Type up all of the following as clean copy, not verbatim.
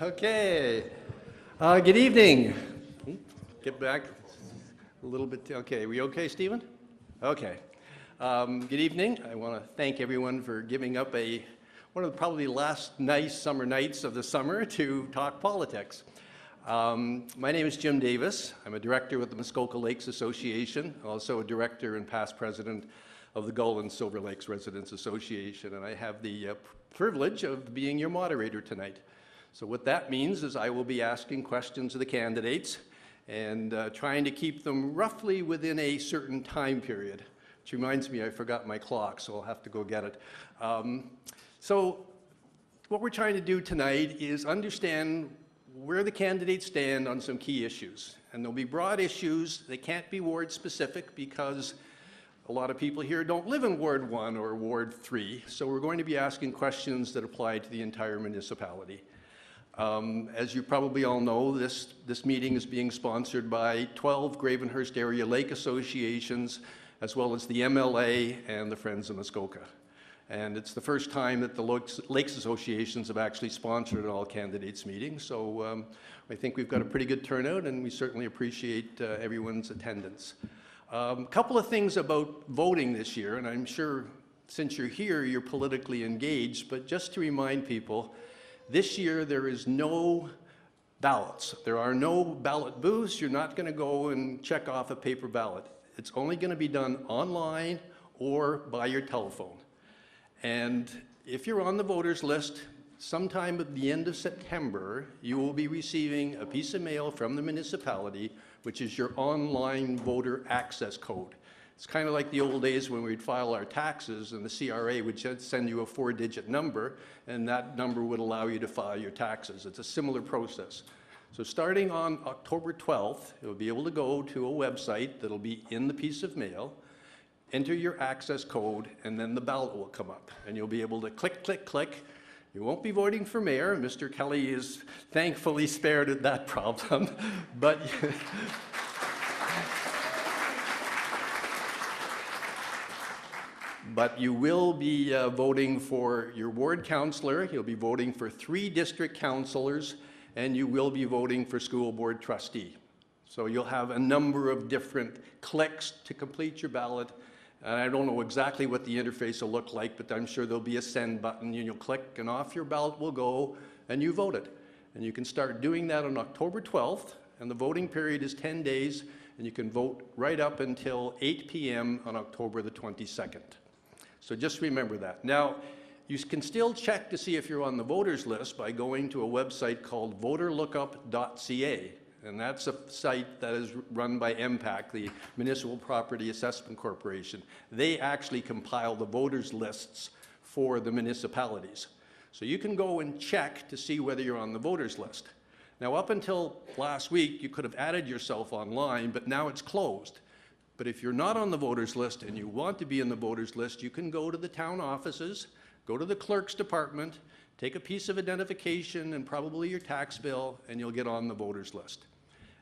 Okay. Good evening. Get back a little bit. Okay, we okay, Stephen? Okay. Good evening. I want to thank everyone for giving up one of the probably last nice summer nights of the summer to talk politics. My name is Jim Davis. I'm a director with the Muskoka Lakes Association, also a director and past president of the Gull and Silver Lakes Residents Association, and I have the privilege of being your moderator tonight. So what that means is I will be asking questions of the candidates and trying to keep them roughly within a certain time period. Which reminds me, I forgot my clock, so I'll have to go get it. So what we're trying to do tonight is understand where the candidates stand on some key issues. And there'll be broad issues. They can't be ward specific because a lot of people here don't live in Ward 1 or Ward 3. So we're going to be asking questions that apply to the entire municipality. As you probably all know, this meeting is being sponsored by 12 Gravenhurst area lake associations, as well as the MLA and the Friends of Muskoka. And it's the first time that the Lakes Associations have actually sponsored an all-candidates meeting. So I think we've got a pretty good turnout, and we certainly appreciate everyone's attendance. A couple of things about voting this year, and I'm sure since you're here, you're politically engaged, but just to remind people, this year there is no ballots. There are no ballot booths. You're not going to go and check off a paper ballot. It's only going to be done online or by your telephone. And if you're on the voters list, sometime at the end of September, you will be receiving a piece of mail from the municipality, which is your online voter access code. It's kind of like the old days when we'd file our taxes and the CRA would just send you a 4-digit number, and that number would allow you to file your taxes. It's a similar process. So starting on October 12th, you'll be able to go to a website that'll be in the piece of mail, enter your access code, and then the ballot will come up. And you'll be able to click, click, click. You won't be voting for mayor. Mr. Kelly is thankfully spared of that problem. But you will be voting for your ward councillor, you'll be voting for 3 district councillors, and you will be voting for school board trustee. So you'll have a number of different clicks to complete your ballot. And I don't know exactly what the interface will look like, but I'm sure there'll be a send button, and you'll click, and off your ballot will go, and you vote it. And you can start doing that on October 12th, and the voting period is 10 days, and you can vote right up until 8 p.m. on October the 22nd. So just remember that. Now, you can still check to see if you're on the voters list by going to a website called voterlookup.ca. And that's a site that is run by MPAC, the Municipal Property Assessment Corporation. They actually compile the voters lists for the municipalities. So you can go and check to see whether you're on the voters list. Now, up until last week, you could have added yourself online, but now it's closed. But if you're not on the voters list and you want to be in the voters list, you can go to the town offices, go to the clerk's department, take a piece of identification and probably your tax bill, and you'll get on the voters list.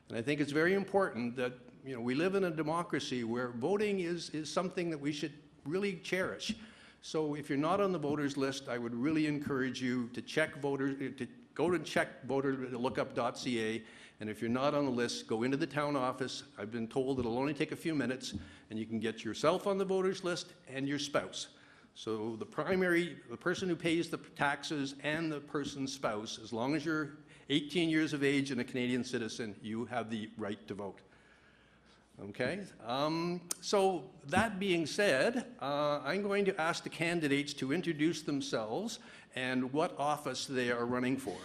And I think it's very important that, you know, we live in a democracy where voting is something that we should really cherish. So if you're not on the voters list, I would really encourage you to go and check voterlookup.ca. And if you're not on the list, go into the town office. I've been told it'll only take a few minutes, and you can get yourself on the voters list and your spouse. So the person who pays the taxes and the person's spouse, as long as you're 18 years of age and a Canadian citizen, you have the right to vote. Okay? So that being said, I'm going to ask the candidates to introduce themselves and what office they are running for.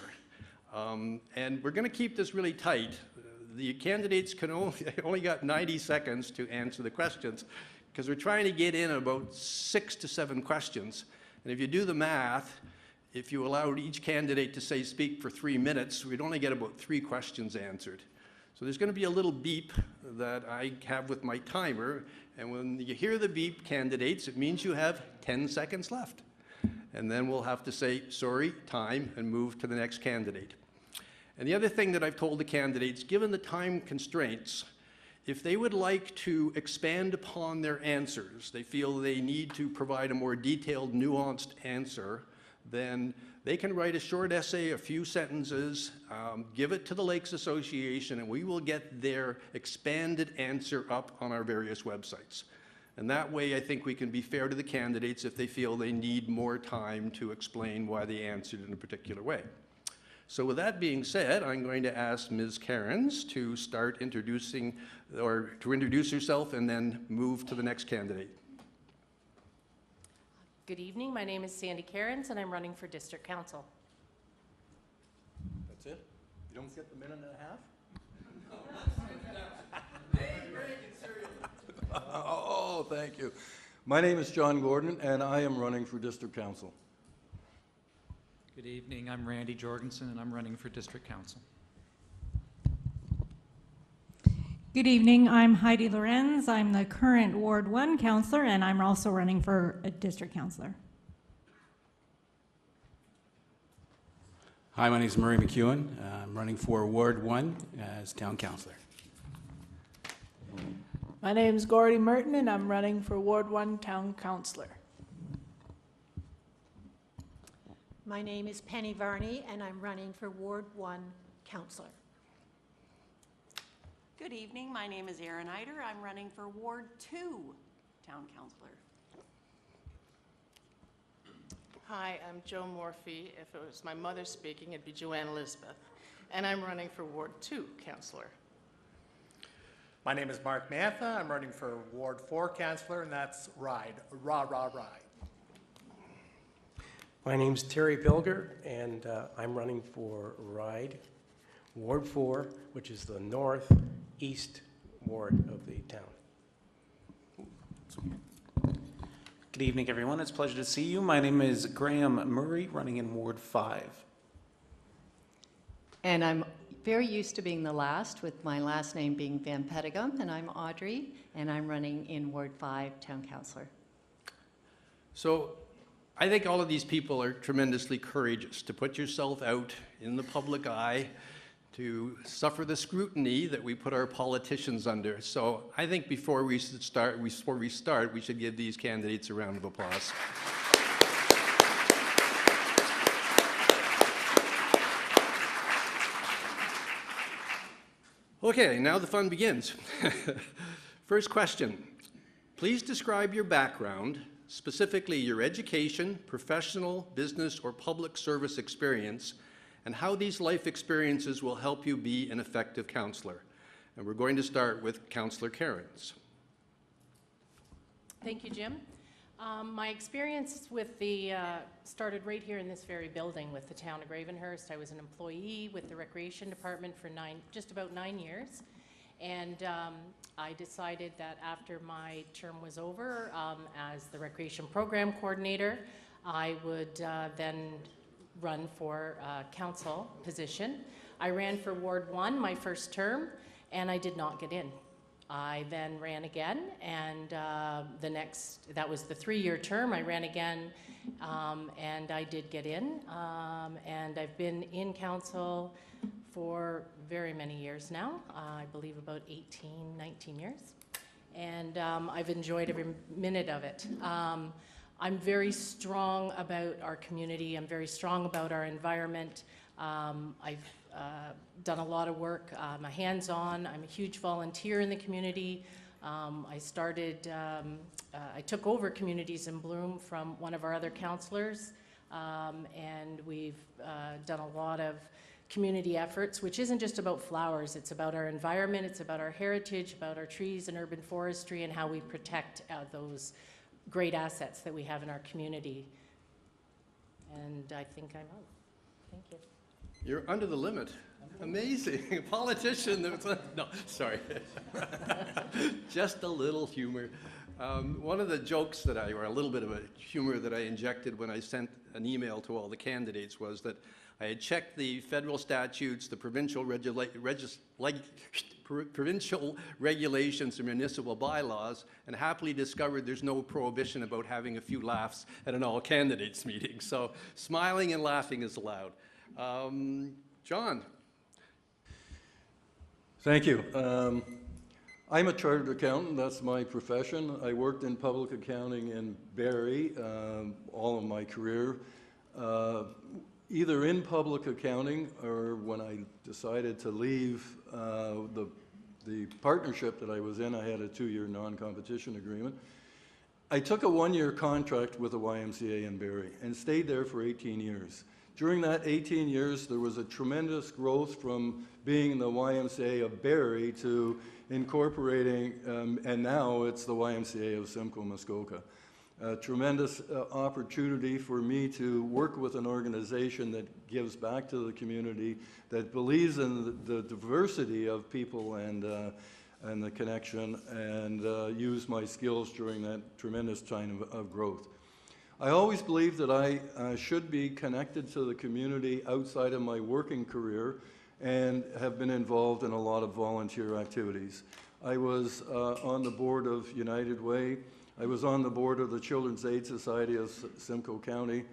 And we're going to keep this really tight. The candidates only got 90 seconds to answer the questions because we're trying to get in about 6 to 7 questions. And if you do the math, if you allowed each candidate to speak for 3 minutes, we'd only get about 3 questions answered. So there's going to be a little beep that I have with my timer. And when you hear the beep, candidates, it means you have 10 seconds left. And then we'll have to say, sorry, time, and move to the next candidate. And the other thing that I've told the candidates, given the time constraints, if they would like to expand upon their answers, they feel they need to provide a more detailed, nuanced answer, then They can write a short essay, a few sentences, give it to the Lakes Association, and we will get their expanded answer up on our various websites. And that way, I think we can be fair to the candidates if they feel they need more time to explain why they answered in a particular way. So with that being said, I'm going to ask Ms. Cairns to start introducing, or to introduce herself and then move to the next candidate. Good evening. My name is Sandy Cairns, and I'm running for District Council. That's it? You don't get the minute and a half? Oh, thank you. My name is John Gordon, and I am running for District Council. Good evening. I'm Randy Jorgensen, and I'm running for District Council. Good evening. I'm Heidi Lorenz. I'm the current Ward 1 councillor, and I'm also running for a district councillor. Hi, my name is Murray McEwen. I'm running for Ward 1 as town councillor. My name's Gordy Merton, and I'm running for Ward 1 Town Councillor. My name is Penny Varney, and I'm running for Ward 1 Councillor. Good evening. My name is Erin Eider. I'm running for Ward 2 Town Councillor. Hi, I'm Joe Morphy. If it was my mother speaking, it'd be Joanne Elizabeth. And I'm running for Ward 2 Councillor. My name is Mark Mantha. I'm running for Ward 4 Councillor, and that's Ride. Rah, rah, ride. My name's Terry Bilger, and I'm running for Ride, Ward 4, which is the northeast ward of the town. Good evening, everyone. It's a pleasure to see you. My name is Graham Murray, running in Ward 5. And I'm very used to being the last, with my last name being Van Petegum, and I'm Audrey, and I'm running in Ward 5 Town Councillor. So I think all of these people are tremendously courageous to put yourself out in the public eye, to suffer the scrutiny that we put our politicians under. So I think before we start, we should give these candidates a round of applause. Okay, now the fun begins. First question. Please describe your background, specifically your education, professional, business, or public service experience, and how these life experiences will help you be an effective counselor. And we're going to start with Councillor Cairns. Thank you, Jim. My experience with started right here in this very building with the town of Gravenhurst. I was an employee with the Recreation Department for just about 9 years. And I decided that after my term was over as the Recreation Program Coordinator, I would then run for a council position. I ran for Ward 1 my first term, and I did not get in. I then ran again, and that was the 3-year term. I ran again, and I did get in, and I've been in council for very many years now, I believe about 18, 19 years, and I've enjoyed every minute of it. I'm very strong about our community. I'm very strong about our environment. I've done a lot of work. I'm a hands-on. I'm a huge volunteer in the community. I took over Communities in Bloom from one of our other councillors, and we've done a lot of community efforts, which isn't just about flowers. It's about our environment. It's about our heritage, about our trees and urban forestry, and how we protect those great assets that we have in our community. And I think I'm out. Thank you. You're under the limit. Amazing. A politician. No, sorry. Just a little humor. One of the jokes or a little bit of a humor that I injected when I sent an email to all the candidates was that I had checked the federal statutes, the provincial regulations and municipal bylaws, and happily discovered there's no prohibition about having a few laughs at an all-candidates meeting. So smiling and laughing is allowed. John. Thank you. I'm a chartered accountant. That's my profession. I worked in public accounting in Barrie all of my career. either in public accounting or when I decided to leave the partnership that I was in, I had a 2-year non-competition agreement. I took a 1-year contract with the YMCA in Barrie and stayed there for 18 years. During that 18 years, there was a tremendous growth from being the YMCA of Barrie to incorporating, and now it's the YMCA of Simcoe Muskoka. A tremendous opportunity for me to work with an organization that gives back to the community, that believes in the diversity of people and the connection, and use my skills during that tremendous time of growth. I always believed that I should be connected to the community outside of my working career, and have been involved in a lot of volunteer activities. I was on the board of United Way. I was on the board of the Children's Aid Society of Simcoe County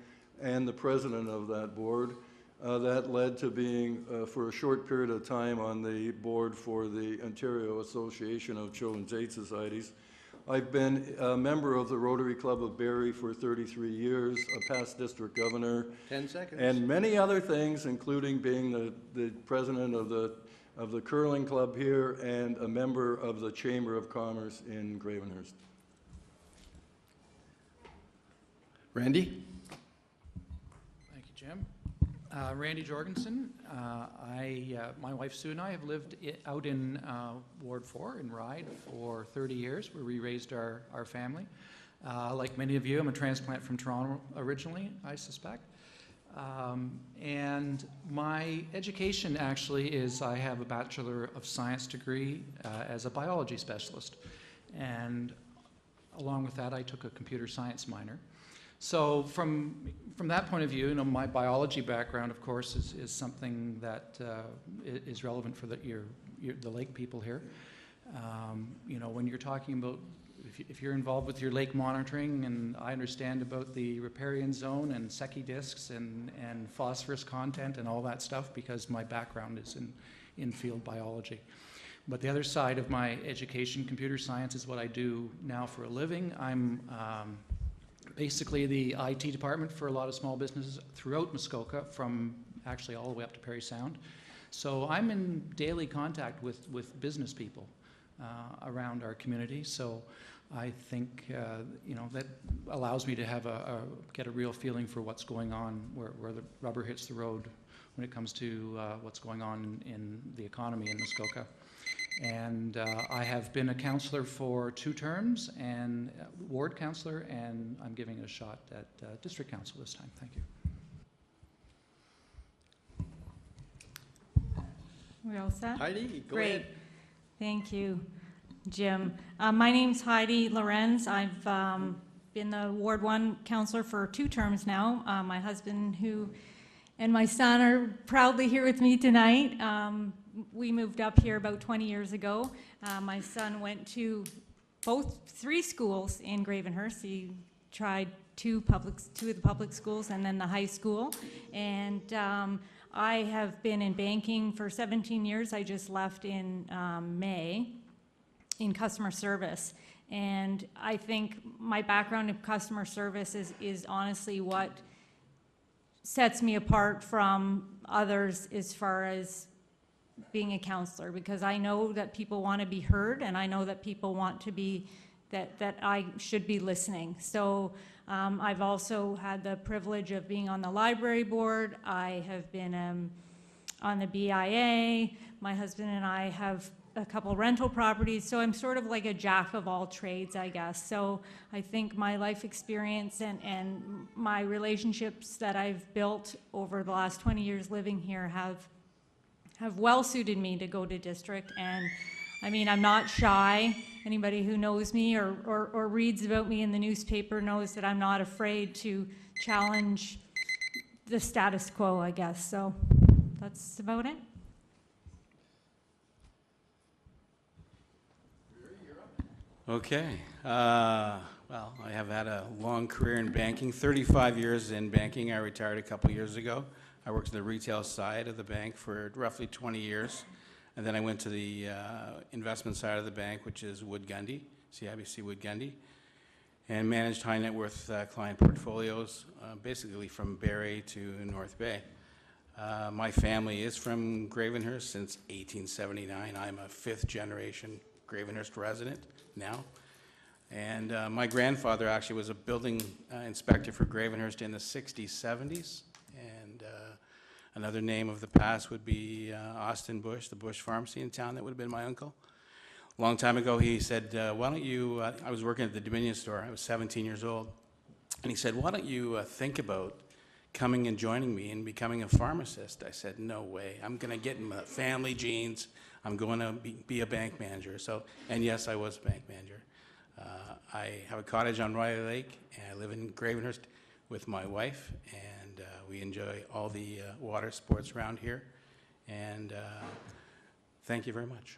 and the president of that board. That led to being, for a short period of time, on the board for the Ontario Association of Children's Aid Societies. I've been a member of the Rotary Club of Barrie for 33 years, a past district governor. 10 seconds. And many other things, including being the president of the curling club here and a member of the Chamber of Commerce in Gravenhurst. Randy? Thank you, Jim. Randy Jorgensen. My wife Sue and I have lived out in Ward 4 in Ryde for 30 years, where we raised our family. Like many of you, I'm a transplant from Toronto originally, I suspect. And my education actually is, I have a Bachelor of Science degree as a biology specialist. And along with that, I took a computer science minor. So from that point of view, you know, my biology background, of course, is something that is relevant for the lake people here. You know, when you're talking about, if you're involved with your lake monitoring, and I understand about the riparian zone and Secchi discs and phosphorus content and all that stuff, because my background is in field biology. But the other side of my education, computer science, is what I do now for a living. I'm basically the IT department for a lot of small businesses throughout Muskoka, from actually all the way up to Parry Sound. So I'm in daily contact with business people around our community. So I think you know, that allows me to have get a real feeling for what's going on, where the rubber hits the road when it comes to what's going on in the economy in Muskoka. And I have been a councillor for 2 terms, and ward councillor, and I'm giving it a shot at district council this time. Thank you. We all set? Heidi, go Great. ahead. Thank you, Jim. My name's Heidi Lorenz. I've been the Ward 1 councillor for 2 terms now. My husband and my son are proudly here with me tonight. We moved up here about 20 years ago. My son went to 3 schools in Gravenhurst. He tried 2 of the public schools and then the high school. And I have been in banking for 17 years. I just left in May in customer service. And I think my background in customer service is honestly what sets me apart from others as far as being a counselor, because I know that people want to be heard, and I know that people want to be, that I should be listening. So I've also had the privilege of being on the library board. I have been on the BIA. My husband and I have a couple rental properties, so I'm sort of like a jack of all trades, I guess. So I think my life experience and my relationships that I've built over the last 20 years living here have well suited me to go to district. And I mean, I'm not shy. Anybody who knows me or reads about me in the newspaper knows that I'm not afraid to challenge the status quo, I guess. So that's about it. Okay. Well, I have had a long career in banking, 35 years in banking. I retired a couple years ago. I worked in the retail side of the bank for roughly 20 years. And then I went to the investment side of the bank, which is Wood Gundy, CIBC Wood Gundy. and managed high net worth client portfolios, basically from Barrie to North Bay. My family is from Gravenhurst since 1879. I'm a fifth generation Gravenhurst resident now. And my grandfather actually was a building inspector for Gravenhurst in the 60s, 70s. And another name of the past would be Austin Bush, the Bush Pharmacy in town. That would have been my uncle. A long time ago, he said, why don't you, I was working at the Dominion store. I was 17 years old. And he said, why don't you think about coming and joining me and becoming a pharmacist? I said, no way. I'm going to get in my family genes. I'm going to be a bank manager. So, and yes, I was a bank manager. I have a cottage on Riley Lake, and I live in Gravenhurst with my wife, and we enjoy all the water sports around here. And thank you very much.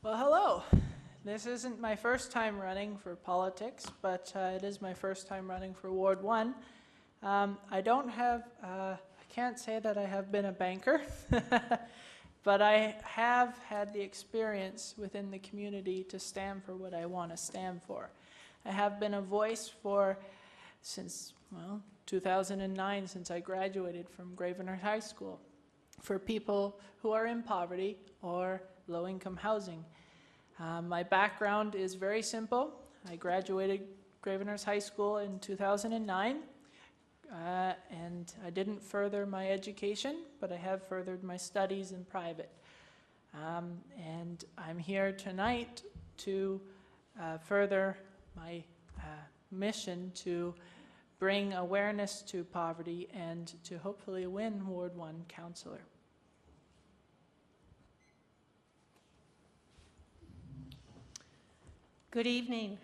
Well, hello. This isn't my first time running for politics, but it is my first time running for Ward 1. I can't say that I have been a banker, but I have had the experience within the community to stand for what I want to stand for. I have been a voice since 2009, since I graduated from Gravenhurst High School, for people who are in poverty or low-income housing. My background is very simple. I graduated Gravenhurst High School in 2009, and I didn't further my education, but I have furthered my studies in private. And I'm here tonight to further my mission to bring awareness to poverty and to hopefully win Ward 1 councillor. Good evening.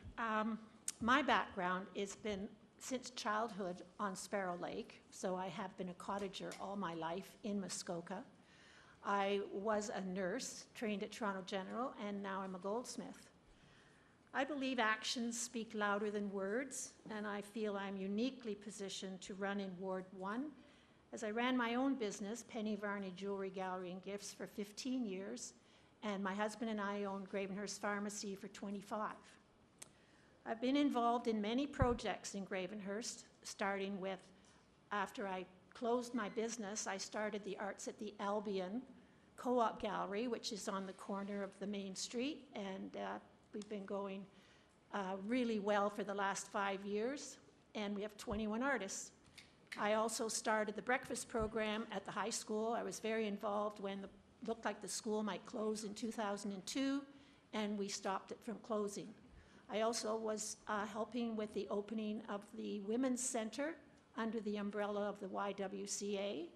My background has been since childhood on Sparrow Lake, so I have been a cottager all my life in Muskoka. I was a nurse trained at Toronto General, and now I'm a goldsmith. I believe actions speak louder than words, and I feel I'm uniquely positioned to run in Ward 1, as I ran my own business, Penny Varney Jewelry Gallery and Gifts, for 15 years, and my husband and I owned Gravenhurst Pharmacy for 25. I've been involved in many projects in Gravenhurst, starting with, after I closed my business, I started the Arts at the Albion Co-op Gallery, which is on the corner of the main street, and we've been going really well for the last 5 years, and we have 21 artists. I also started the breakfast program at the high school. I was very involved when it looked like the school might close in 2002, and we stopped it from closing. I also was helping with the opening of the Women's Center under the umbrella of the YWCA.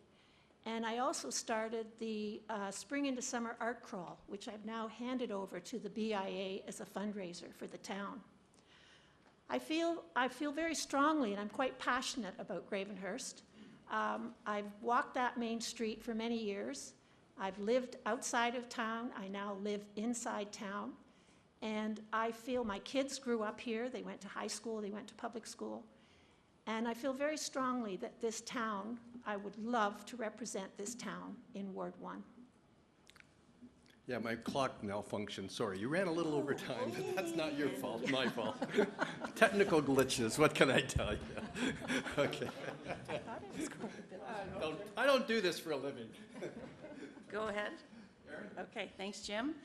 And I also started the Spring into Summer Art Crawl, which I've now handed over to the BIA as a fundraiser for the town. I feel very strongly, and I'm quite passionate about Gravenhurst. I've walked that main street for many years. I've lived outside of town. I now live inside town. And I feel my kids grew up here. They went to high school, they went to public school. And I feel very strongly that this town, I would love to represent this town in Ward 1. Yeah, my clock malfunctioned. Sorry, you ran a little over time, but that's not your fault, my fault. Technical glitches, what can I tell you? Okay. I don't do this for a living. Go ahead. Okay, thanks, Jim.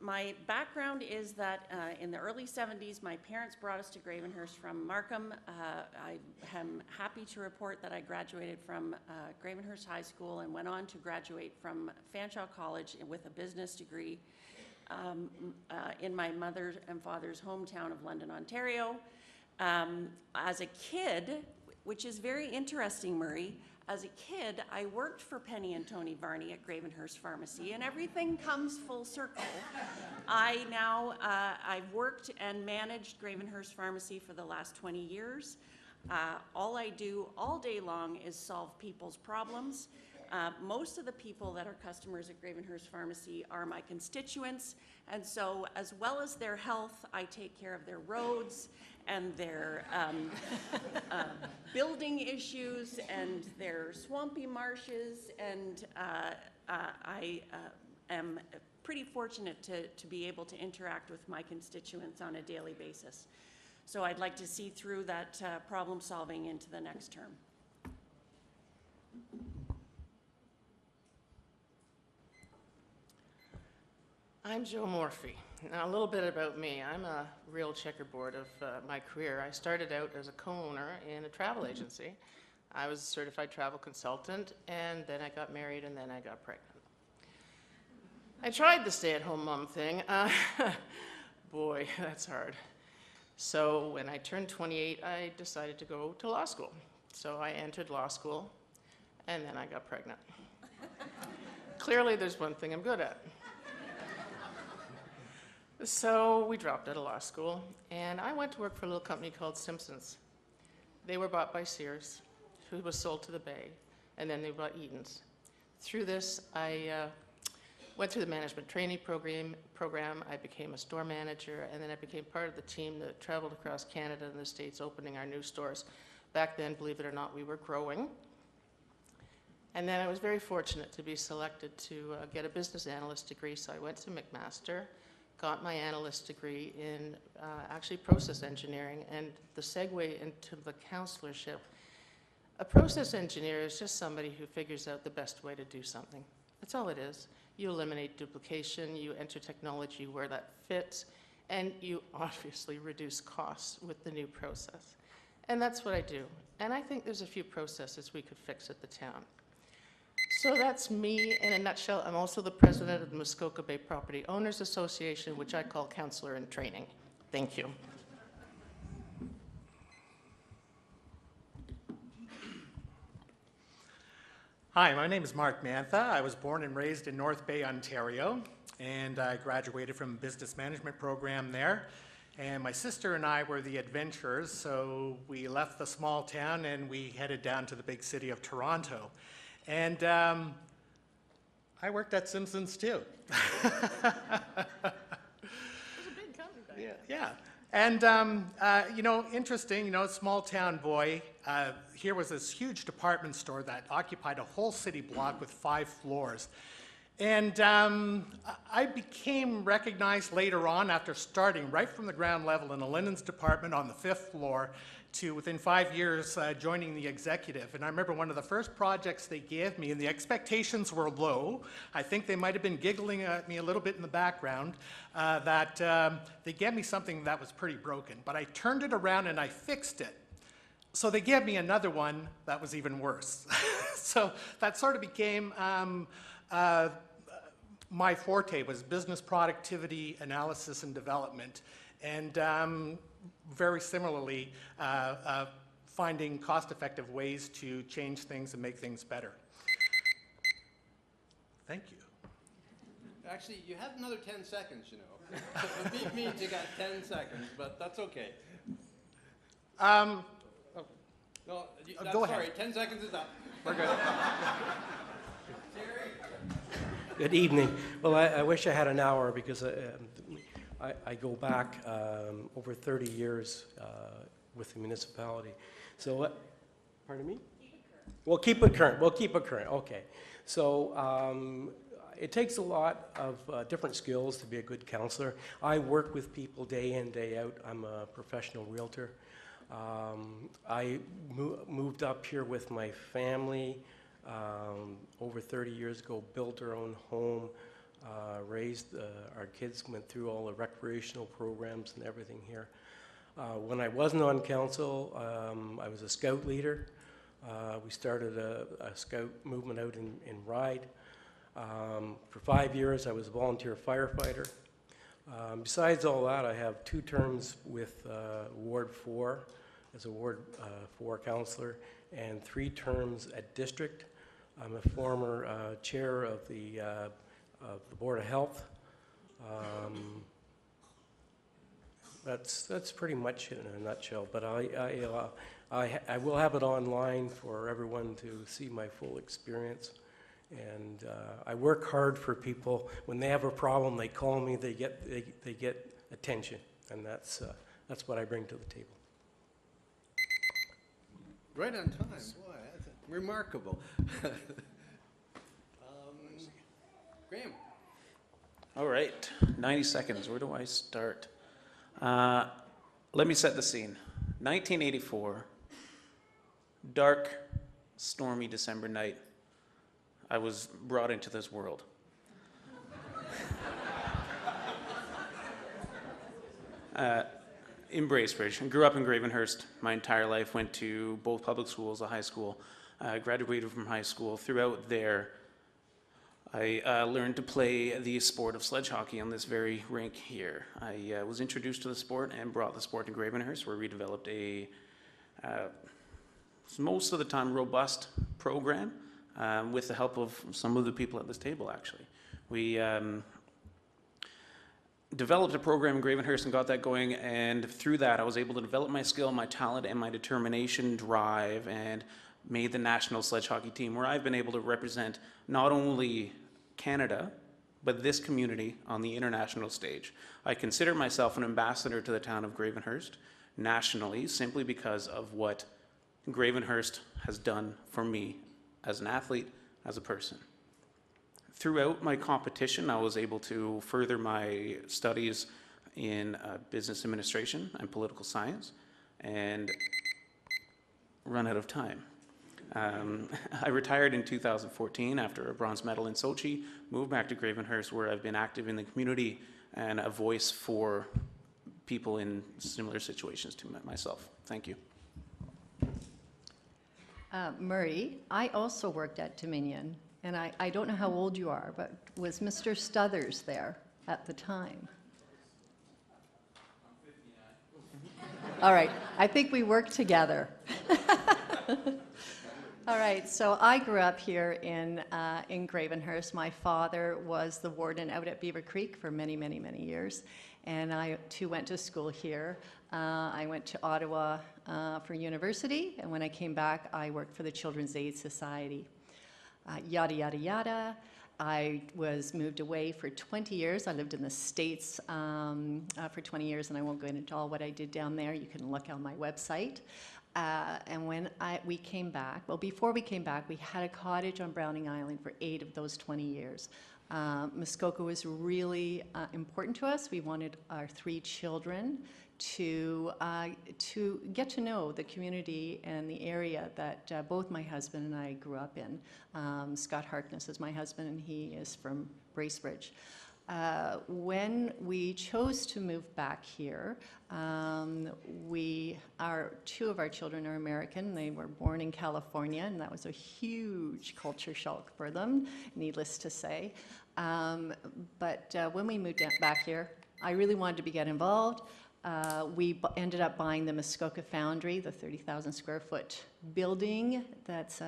My background is that in the early 70s, my parents brought us to Gravenhurst from Markham. I am happy to report that I graduated from Gravenhurst High School and went on to graduate from Fanshawe College with a business degree in my mother and father's hometown of London, Ontario. As a kid, which is very interesting, Murray, as a kid, I worked for Penny and Tony Varney at Gravenhurst Pharmacy, and everything comes full circle. I've worked and managed Gravenhurst Pharmacy for the last 20 years. All I do all day long is solve people's problems. Most of the people that are customers at Gravenhurst Pharmacy are my constituents, and so as well as their health, I take care of their roads and their building issues and their swampy marshes, and I am pretty fortunate to be able to interact with my constituents on a daily basis. So I'd like to see through that problem solving into the next term. I'm Joe Morphy. Now, a little bit about me. I'm a real checkerboard of my career. I started out as a co-owner in a travel agency. I was a certified travel consultant, and then I got married, and then I got pregnant. I tried the stay-at-home mom thing. Boy, that's hard. So when I turned 28, I decided to go to law school. So I entered law school, and then I got pregnant. Clearly, there's one thing I'm good at. So we dropped out of law school, and I went to work for a little company called Simpson's. They were bought by Sears, who was sold to the Bay, and then they bought Eaton's. Through this, I went through the management training program. I became a store manager, and then I became part of the team that traveled across Canada and the States opening our new stores. Back then, believe it or not, we were growing. And then I was very fortunate to be selected to get a business analyst degree, so I went to McMaster, got my analyst degree in actually process engineering, and the segue into the counselorship. A process engineer is just somebody who figures out the best way to do something. That's all it is. You eliminate duplication, you enter technology where that fits, and you obviously reduce costs with the new process. And that's what I do. And I think there's a few processes we could fix at the town. So that's me in a nutshell. I'm also the president of the Muskoka Bay Property Owners Association, which I call Counselor in Training. Thank you. Hi, my name is Mark Mantha. I was born and raised in North Bay, Ontario, and I graduated from a business management program there. And my sister and I were the adventurers, so we left the small town and we headed down to the big city of Toronto. And I worked at Simpson's too. It was a big company back then. Yeah. And, you know, interesting, you know, small town boy, here was this huge department store that occupied a whole city block with 5 floors. And I became recognized later on after starting right from the ground level in the linens department on the 5th floor to within 5 years joining the executive. And I remember one of the first projects they gave me, and the expectations were low. I think they might have been giggling at me a little bit in the background, that they gave me something that was pretty broken. But I turned it around and I fixed it. So they gave me another one that was even worse. So that sort of became my forte, was business productivity analysis and development. And very similarly, finding cost-effective ways to change things and make things better. Thank you. Actually, you have another 10 seconds, you know. The beat means you got 10 seconds, but that's okay. No, go ahead. Sorry, 10 seconds is up. We're good. Good evening. Well, I wish I had an hour because I go back over 30 years with the municipality. So, pardon me? We'll keep it current. We'll keep it current. Okay. So it takes a lot of different skills to be a good counselor. I work with people day in, day out. I'm a professional realtor. I moved up here with my family over 30 years ago, built our own home, raised our kids, went through all the recreational programs and everything here. When I wasn't on council, I was a scout leader. We started a scout movement out in Ryde. For 5 years, I was a volunteer firefighter. Besides all that, I have 2 terms with Ward 4 as a Ward 4 counselor and 3 terms at district. I'm a former chair of the Board of Health. That's pretty much it in a nutshell, but I will have it online for everyone to see my full experience. And I work hard for people. When they have a problem, they call me, they get attention, and that's That's what I bring to the table. Right on time. Boy, that's remarkable. Graham. All right, 90 seconds. Where do I start? Let me set the scene. 1984, dark, stormy December night. I was brought into this world. In Bracebridge. I grew up in Gravenhurst my entire life, went to both public schools, a high school. Graduated from high school. Throughout there, I learned to play the sport of sledge hockey on this very rink here. I was introduced to the sport and brought the sport to Gravenhurst, where we developed a, most of the time, robust program with the help of some of the people at this table, actually. We developed a program in Gravenhurst and got that going, and through that I was able to develop my skill, my talent, and my determination, drive, and made the national sledge hockey team, where I've been able to represent not only Canada, but this community on the international stage. I consider myself an ambassador to the town of Gravenhurst nationally, simply because of what Gravenhurst has done for me as an athlete, as a person. Throughout my competition, I was able to further my studies in business administration and political science, and run out of time. I retired in 2014 after a bronze medal in Sochi, moved back to Gravenhurst, where I've been active in the community and a voice for people in similar situations to myself. Thank you. Murray, I also worked at Dominion, and I don't know how old you are, but was Mr. Stothers there at the time? I'm 59. All right, I think we worked together. All right, so I grew up here in Gravenhurst. My father was the warden out at Beaver Creek for many, many, many years, and I too went to school here. I went to Ottawa for university, and when I came back, I worked for the Children's Aid Society. Yada, yada, yada. I was moved away for 20 years. I lived in the States for 20 years, and I won't go into all what I did down there. You can look on my website. And when we came back, well, before we came back, we had a cottage on Browning Island for 8 of those 20 years. Muskoka was really important to us. We wanted our 3 children to get to know the community and the area that both my husband and I grew up in. Scott Harkness is my husband, and he is from Bracebridge. When we chose to move back here, 2 of our children are American. They were born in California, and that was a huge culture shock for them, needless to say. But when we moved back here, I really wanted to get involved. We ended up buying the Muskoka Foundry, the 30,000 square foot building that's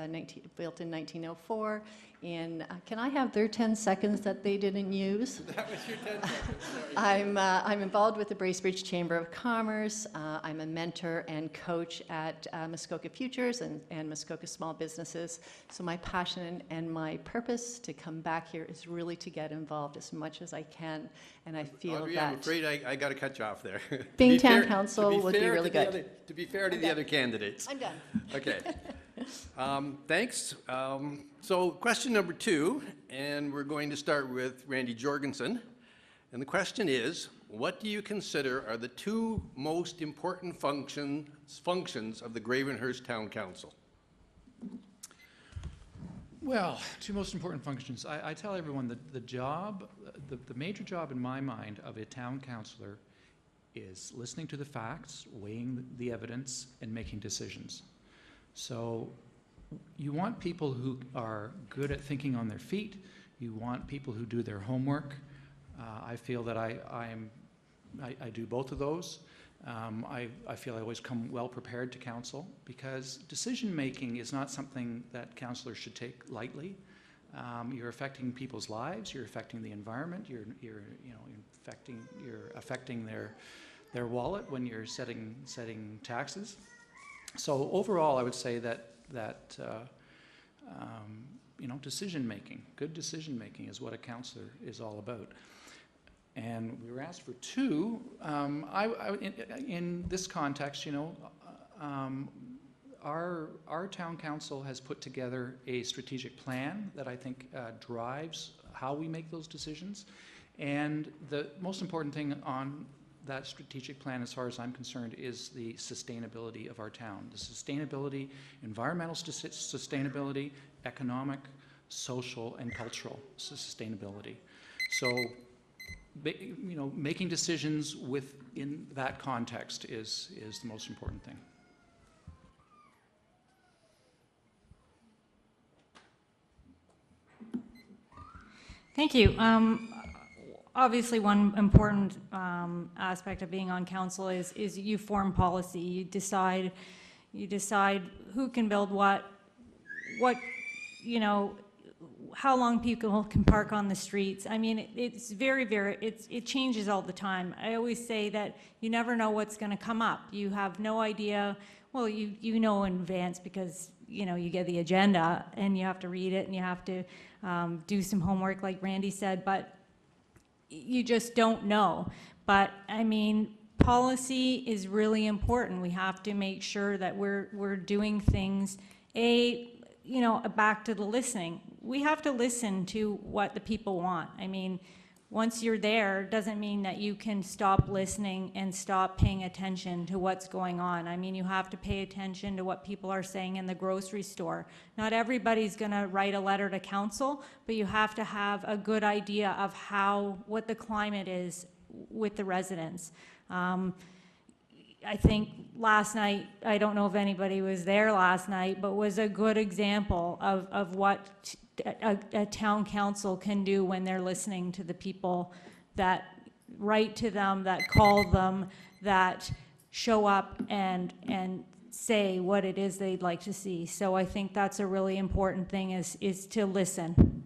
built in 1904. Can I have their 10 seconds that they didn't use? That was your 10 seconds, sorry. I'm involved with the Bracebridge Chamber of Commerce. I'm a mentor and coach at Muskoka Futures and Muskoka Small Businesses. So my passion and my purpose to come back here is really to get involved as much as I can. And I feel Audrey, that I'm afraid I got to cut you off there. being town council would be really good. To be fair to the other candidates. I'm done. Okay. Thanks. So question number 2, and we're going to start with Randy Jorgensen. And the question is, what do you consider are the 2 most important functions of the Gravenhurst Town Council? Well, 2 most important functions. I tell everyone that the major job in my mind of a town councillor is listening to the facts, weighing the evidence, and making decisions. So you want people who are good at thinking on their feet. You want people who do their homework. I feel that I do both of those. I feel I always come well prepared to council, because decision making is not something that councillors should take lightly. You're affecting people's lives. You're affecting the environment. You're affecting their wallet when you're setting taxes. So overall, I would say that decision making, good decision making, is what a councillor is all about. And we were asked for 2. In this context, you know, our town council has put together a strategic plan that I think drives how we make those decisions. And the most important thing on that strategic plan, as far as I'm concerned, is the sustainability of our town. The sustainability, environmental sustainability, economic, social, and cultural sustainability. So, you know, making decisions within that context is the most important thing. Thank you. Obviously, one important aspect of being on council is you form policy. You decide who can build what, you know, how long people can park on the streets. I mean, it's it changes all the time. I always say that you never know what's going to come up. You have no idea. Well, you know in advance because, you know, you get the agenda and you have to read it and you have to do some homework, like Randy said, but you just don't know. But I mean, policy is really important. We have to make sure that we're doing things, you know, back to the listening. We have to listen to what the people want. I mean, once you're there, doesn't mean that you can stop listening and stop paying attention to what's going on. I mean, you have to pay attention to what people are saying in the grocery store. Not everybody's gonna write a letter to council, but you have to have a good idea of what the climate is with the residents. I think last night, I don't know if anybody was there last night, but was a good example of what a town council can do when they're listening to the people that write to them, that call them, that show up and say what it is they'd like to see. So I think that's a really important thing is to listen.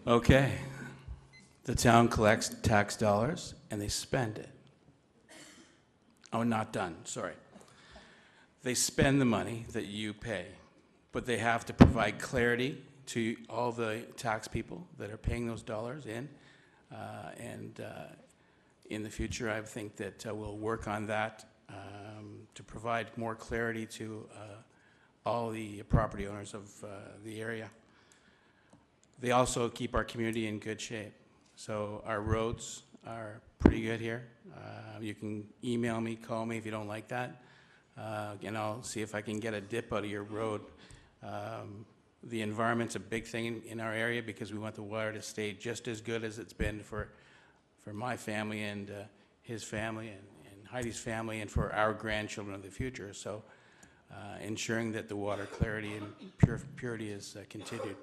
Okay. The town collects tax dollars and they spend it. Oh, not done, sorry. They spend the money that you pay, but they have to provide clarity to all the tax people that are paying those dollars in. In the future, I think that we'll work on that to provide more clarity to all the property owners of the area. They also keep our community in good shape. So our roads are pretty good here. You can email me, call me if you don't like that. And I'll see if I can get a dip out of your road. The environment's a big thing in our area because we want the water to stay just as good as it's been for my family and his family and Heidi's family and for our grandchildren of the future. So ensuring that the water clarity and purity is continued.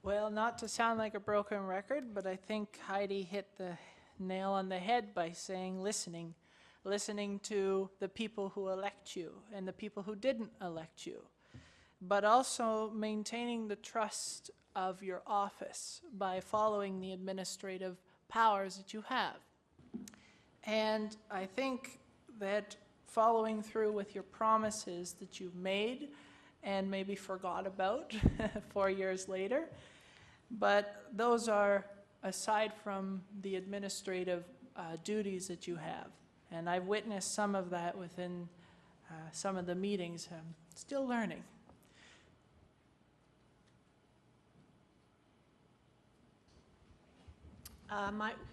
Well, not to sound like a broken record, but I think Heidi hit the nail on the head by saying listening. Listening to the people who elect you and the people who didn't elect you. But also maintaining the trust of your office by following the administrative powers that you have. And I think that following through with your promises that you've made and maybe forgot about 4 years later, but those are aside from the administrative duties that you have. And I've witnessed some of that within some of the meetings. I'm still learning.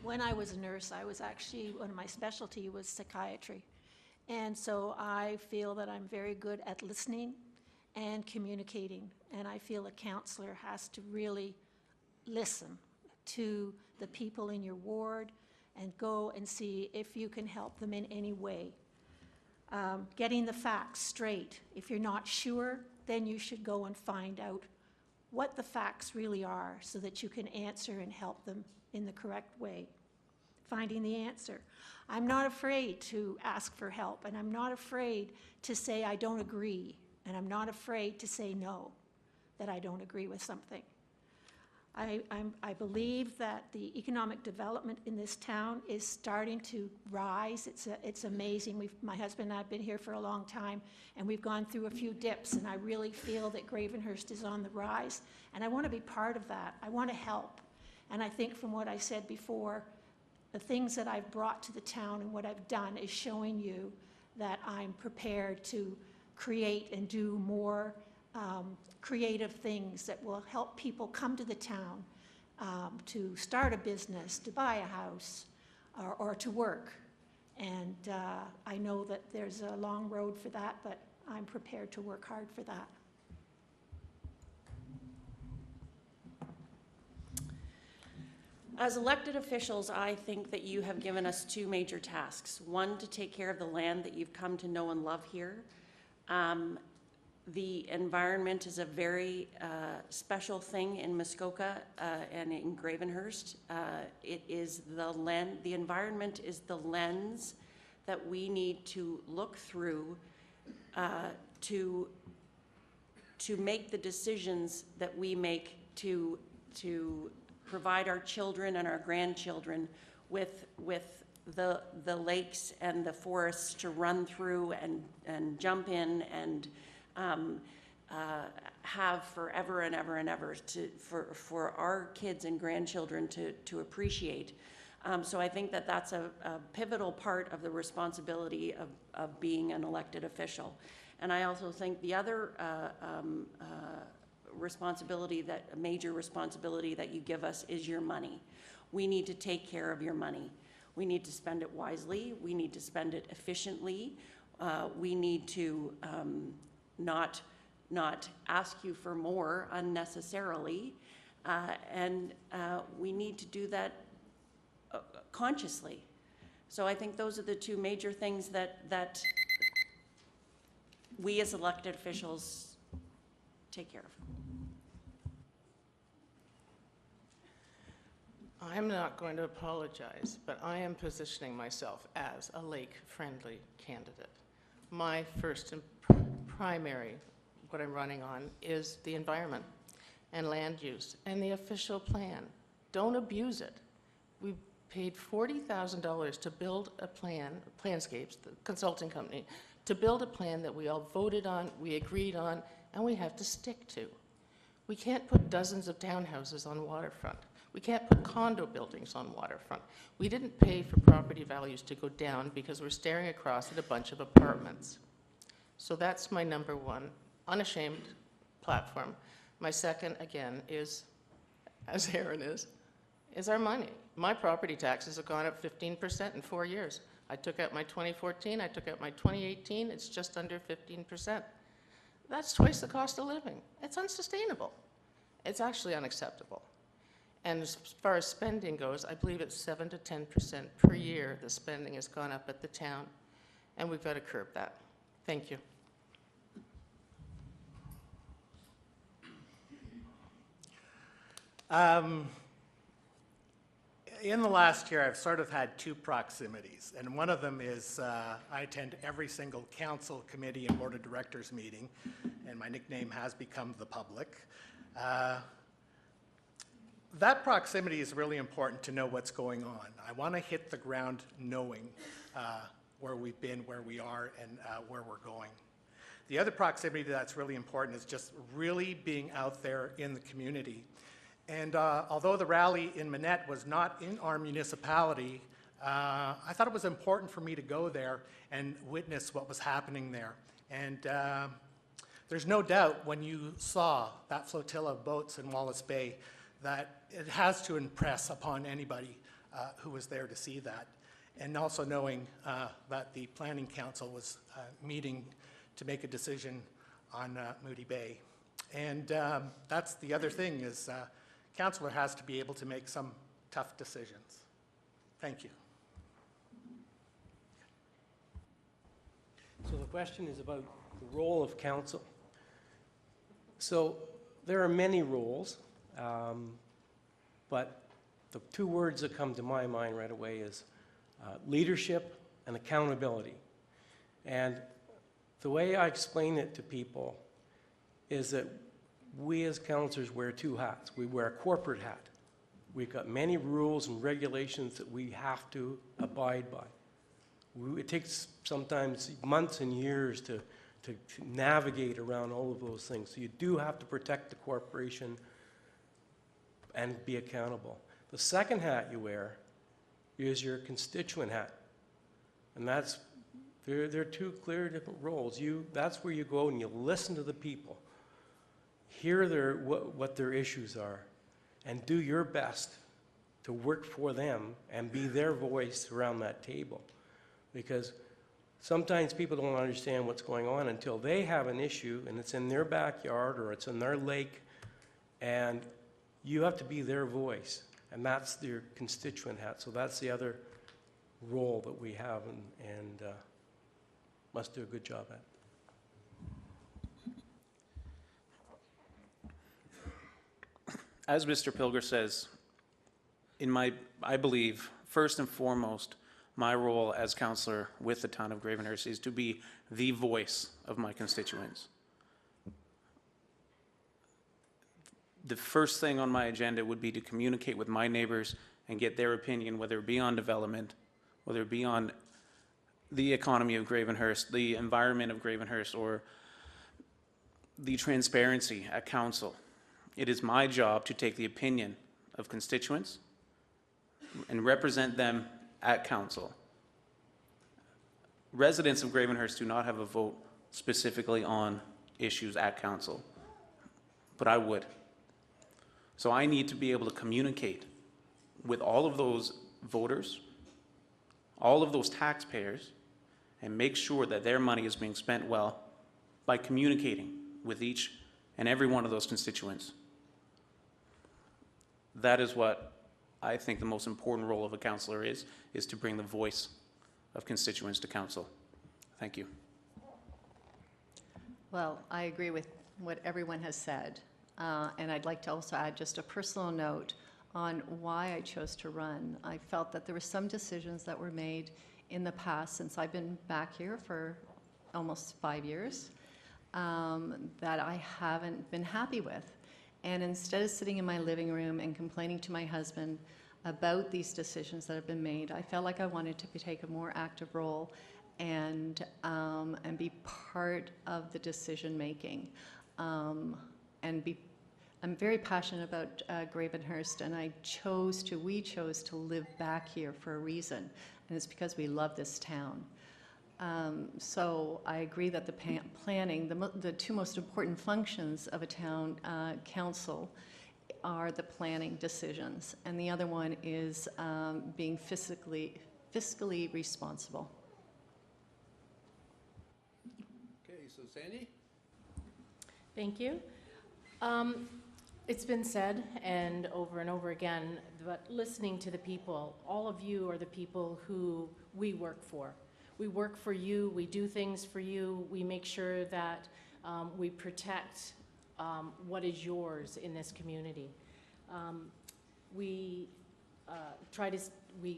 When I was a nurse, I was actually, one of my specialty was psychiatry. And so I feel that I'm very good at listening and communicating. And I feel a counselor has to really listen to the people in your ward and go and see if you can help them in any way. Getting the facts straight. If you're not sure, then you should go and find out what the facts really are so that you can answer and help them in the correct way. Finding the answer. I'm not afraid to ask for help, and I'm not afraid to say I don't agree, and I'm not afraid to say no, that I don't agree with something. I believe that the economic development in this town is starting to rise. It's amazing. My husband and I have been here for a long time, and we've gone through a few dips, and I really feel that Gravenhurst is on the rise, and I want to be part of that. I want to help. And I think from what I said before, the things that I've brought to the town and what I've done is showing you that I'm prepared to create and do more creative things that will help people come to the town to start a business, to buy a house, or to work. And I know that there's a long road for that, but I'm prepared to work hard for that. As elected officials, I think that you have given us two major tasks. One, to take care of the land that you've come to know and love here. The environment is a very special thing in Muskoka and in Gravenhurst. It is the environment is the lens that we need to look through to make the decisions that we make to provide our children and our grandchildren with the lakes and the forests to run through and jump in and have forever and ever and ever for our kids and grandchildren to appreciate. So I think that that's a pivotal part of the responsibility of being an elected official. And I also think the other a major responsibility that you give us is your money. We need to take care of your money. We need to spend it wisely. We need to spend it efficiently. We need to not ask you for more unnecessarily, and we need to do that consciously. So I think those are the two major things that we as elected officials take care of. I'm not going to apologize, but I am positioning myself as a lake-friendly candidate. My first and primary, what I'm running on, is the environment and land use and the official plan. Don't abuse it. We paid $40,000 to build a plan, Planscapes, the consulting company, to build a plan that we all voted on, we agreed on, and we have to stick to. We can't put dozens of townhouses on waterfront. We can't put condo buildings on waterfront. We didn't pay for property values to go down because we're staring across at a bunch of apartments. So that's my number one, unashamed platform. My second, again, is, as Aaron is our money. My property taxes have gone up 15% in 4 years. I took out my 2014, I took out my 2018, it's just under 15%. That's twice the cost of living. It's unsustainable. It's actually unacceptable. And as far as spending goes, I believe it's 7 to 10% per year the spending has gone up at the town, and we've got to curb that. Thank you. In the last year, I've sort of had two proximities, and one of them is I attend every single council, committee, and board of directors meeting, and my nickname has become the public. That proximity is really important to know what's going on. I want to hit the ground knowing where we've been, where we are, and where we're going. The other proximity that's really important is just really being out there in the community. And although the rally in Manette was not in our municipality, I thought it was important for me to go there and witness what was happening there. And there's no doubt when you saw that flotilla of boats in Wallace Bay that it has to impress upon anybody who was there to see that. And also knowing that the Planning Council was meeting to make a decision on Moody Bay. And that's the other thing is councillor has to be able to make some tough decisions. Thank you. So the question is about the role of council. So there are many roles, but the two words that come to my mind right away is leadership and accountability. And the way I explain it to people is that we as councillors wear two hats. We wear a corporate hat. We've got many rules and regulations that we have to abide by. It takes sometimes months and years to navigate around all of those things. So you do have to protect the corporation and be accountable. The second hat you wear is your constituent hat. And they're two clear different roles. That's where you go and you listen to the people, hear what their issues are, and do your best to work for them and be their voice around that table. Because sometimes people don't understand what's going on until they have an issue and it's in their backyard or it's in their lake, and you have to be their voice. And that's their constituent hat. So that's the other role that we have and must do a good job at. As Mr. Pilger says, I believe, first and foremost, my role as councillor with the town of Gravenhurst is to be the voice of my constituents. The first thing on my agenda would be to communicate with my neighbors and get their opinion, whether it be on development, whether it be on the economy of Gravenhurst, the environment of Gravenhurst, or the transparency at council. It is my job to take the opinion of constituents and represent them at council. Residents of Gravenhurst do not have a vote specifically on issues at council, but I would. So I need to be able to communicate with all of those voters, all of those taxpayers, and make sure that their money is being spent well by communicating with each and every one of those constituents. That is what I think the most important role of a councillor is to bring the voice of constituents to council. Thank you. Well, I agree with what everyone has said. And I'd like to also add just a personal note on why I chose to run. I felt that there were some decisions that were made in the past, since I've been back here for almost 5 years, that I haven't been happy with. And instead of sitting in my living room and complaining to my husband about these decisions that have been made, I felt like I wanted to take a more active role and be part of the decision making. I'm very passionate about Gravenhurst, and we chose to live back here for a reason, and it's because we love this town. So I agree that the planning, the two most important functions of a town council are the planning decisions, and the other one is being fiscally responsible. Okay, so Sandy? Thank you. It's been said and over again, but listening to the people, all of you are the people who we work for. We work for you, we do things for you, we make sure that we protect what is yours in this community. We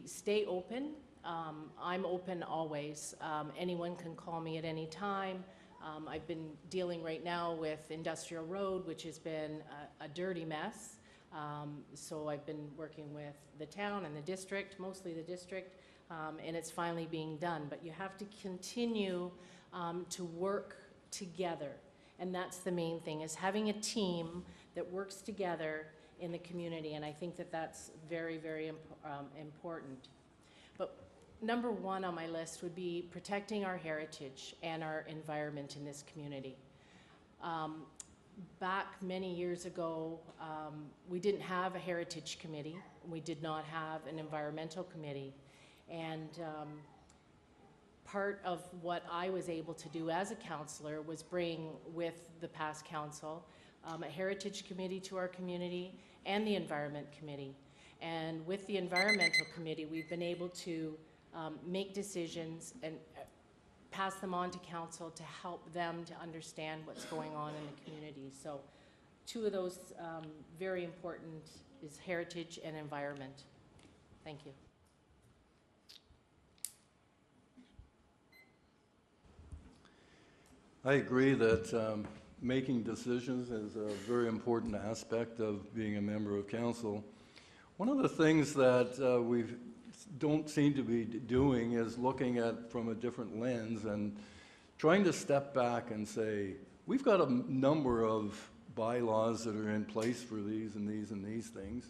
stay open. I'm open always. Anyone can call me at any time. I've been dealing right now with Industrial Road, which has been a dirty mess. So I've been working with the town and the district, mostly the district, and it's finally being done. But you have to continue to work together. And that's the main thing, is having a team that works together in the community. And I think that that's very, very important. But number one on my list would be protecting our heritage and our environment in this community. Back many years ago, we didn't have a heritage committee. We did not have an environmental committee. And part of what I was able to do as a councillor was bring, with the past council, a heritage committee to our community and the environment committee. And with the environmental committee, we've been able to make decisions and pass them on to council to help them to understand what's going on in the community. So two of those very important is heritage and environment. Thank you. I agree that making decisions is a very important aspect of being a member of council. One of the things that we don't seem to be doing is looking at from a different lens and trying to step back and say, we've got a number of bylaws that are in place for these and these and these things.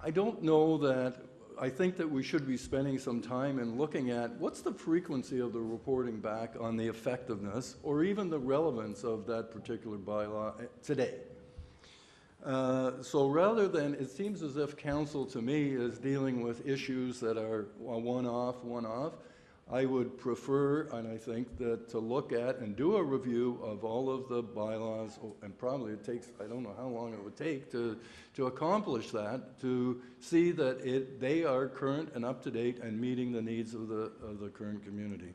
I don't know that, I think that we should be spending some time in looking at what's the frequency of the reporting back on the effectiveness or even the relevance of that particular bylaw today. So rather than, it seems as if council to me is dealing with issues that are one-off, I would prefer, and I think that to look at and do a review of all of the bylaws, and probably it takes, I don't know how long it would take to accomplish that, to see that they are current and up to date and meeting the needs of the current community.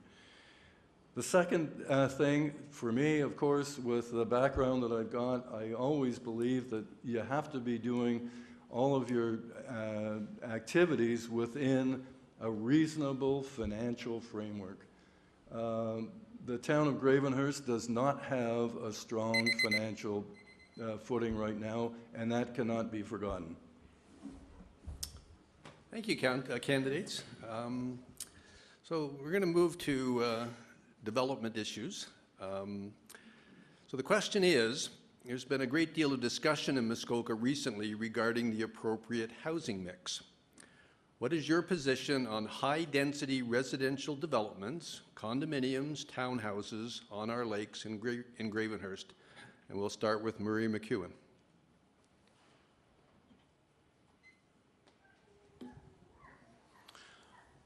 The second thing for me, of course, with the background that I've got, I always believe that you have to be doing all of your activities within a reasonable financial framework. The town of Gravenhurst does not have a strong financial footing right now, and that cannot be forgotten. Thank you, candidates. So we're going to move to development issues. So the question is, there's been a great deal of discussion in Muskoka recently regarding the appropriate housing mix. What is your position on high-density residential developments, condominiums, townhouses on our lakes in Gravenhurst? And we'll start with Murray McEwen.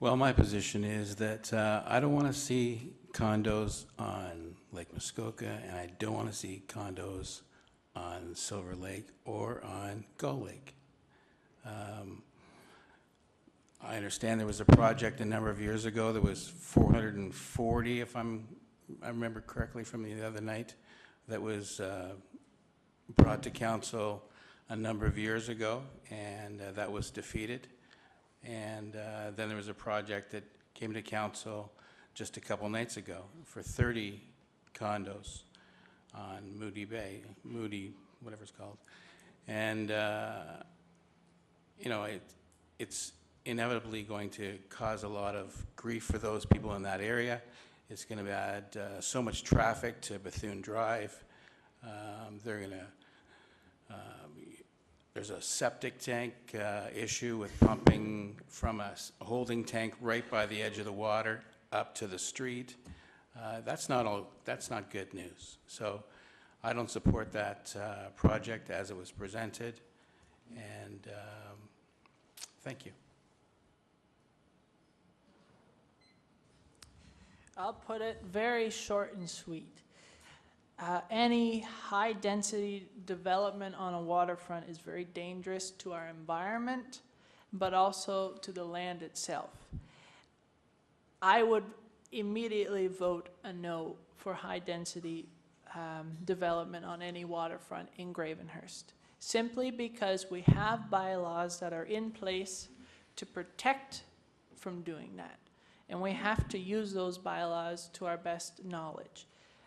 Well, my position is that I don't want to see condos on Lake Muskoka, and I don't want to see condos on Silver Lake or on Gull Lake. I understand there was a project a number of years ago that was 440, if I remember correctly from the other night, that was brought to council a number of years ago, and that was defeated. And then there was a project that came to council just a couple nights ago for 30 condos on Moody Bay, whatever it's called. And, you know, it's inevitably going to cause a lot of grief for those people in that area. It's going to add so much traffic to Bethune Drive. There's a septic tank issue with pumping from a holding tank right by the edge of the water up to the street. That's not good news. So I don't support that project as it was presented. And thank you. I'll put it very short and sweet. Any high-density development on a waterfront is very dangerous to our environment, but also to the land itself. I would immediately vote a no for high-density development on any waterfront in Gravenhurst, simply because we have bylaws that are in place to protect from doing that. And we have to use those bylaws to our best knowledge.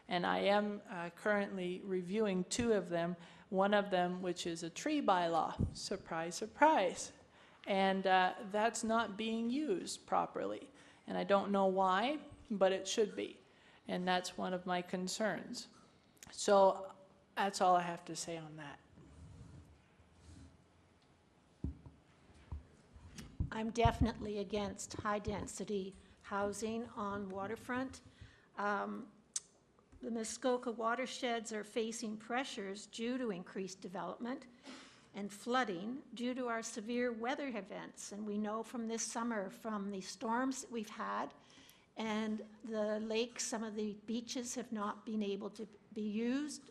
And I am currently reviewing two of them, one of them which is a tree bylaw, surprise, surprise. And that's not being used properly. And I don't know why, but it should be. And that's one of my concerns. So that's all I have to say on that. I'm definitely against high-density housing on waterfront. The Muskoka watersheds are facing pressures due to increased development and flooding due to our severe weather events. And we know from this summer, from the storms that we've had, and the lakes, some of the beaches have not been able to be used.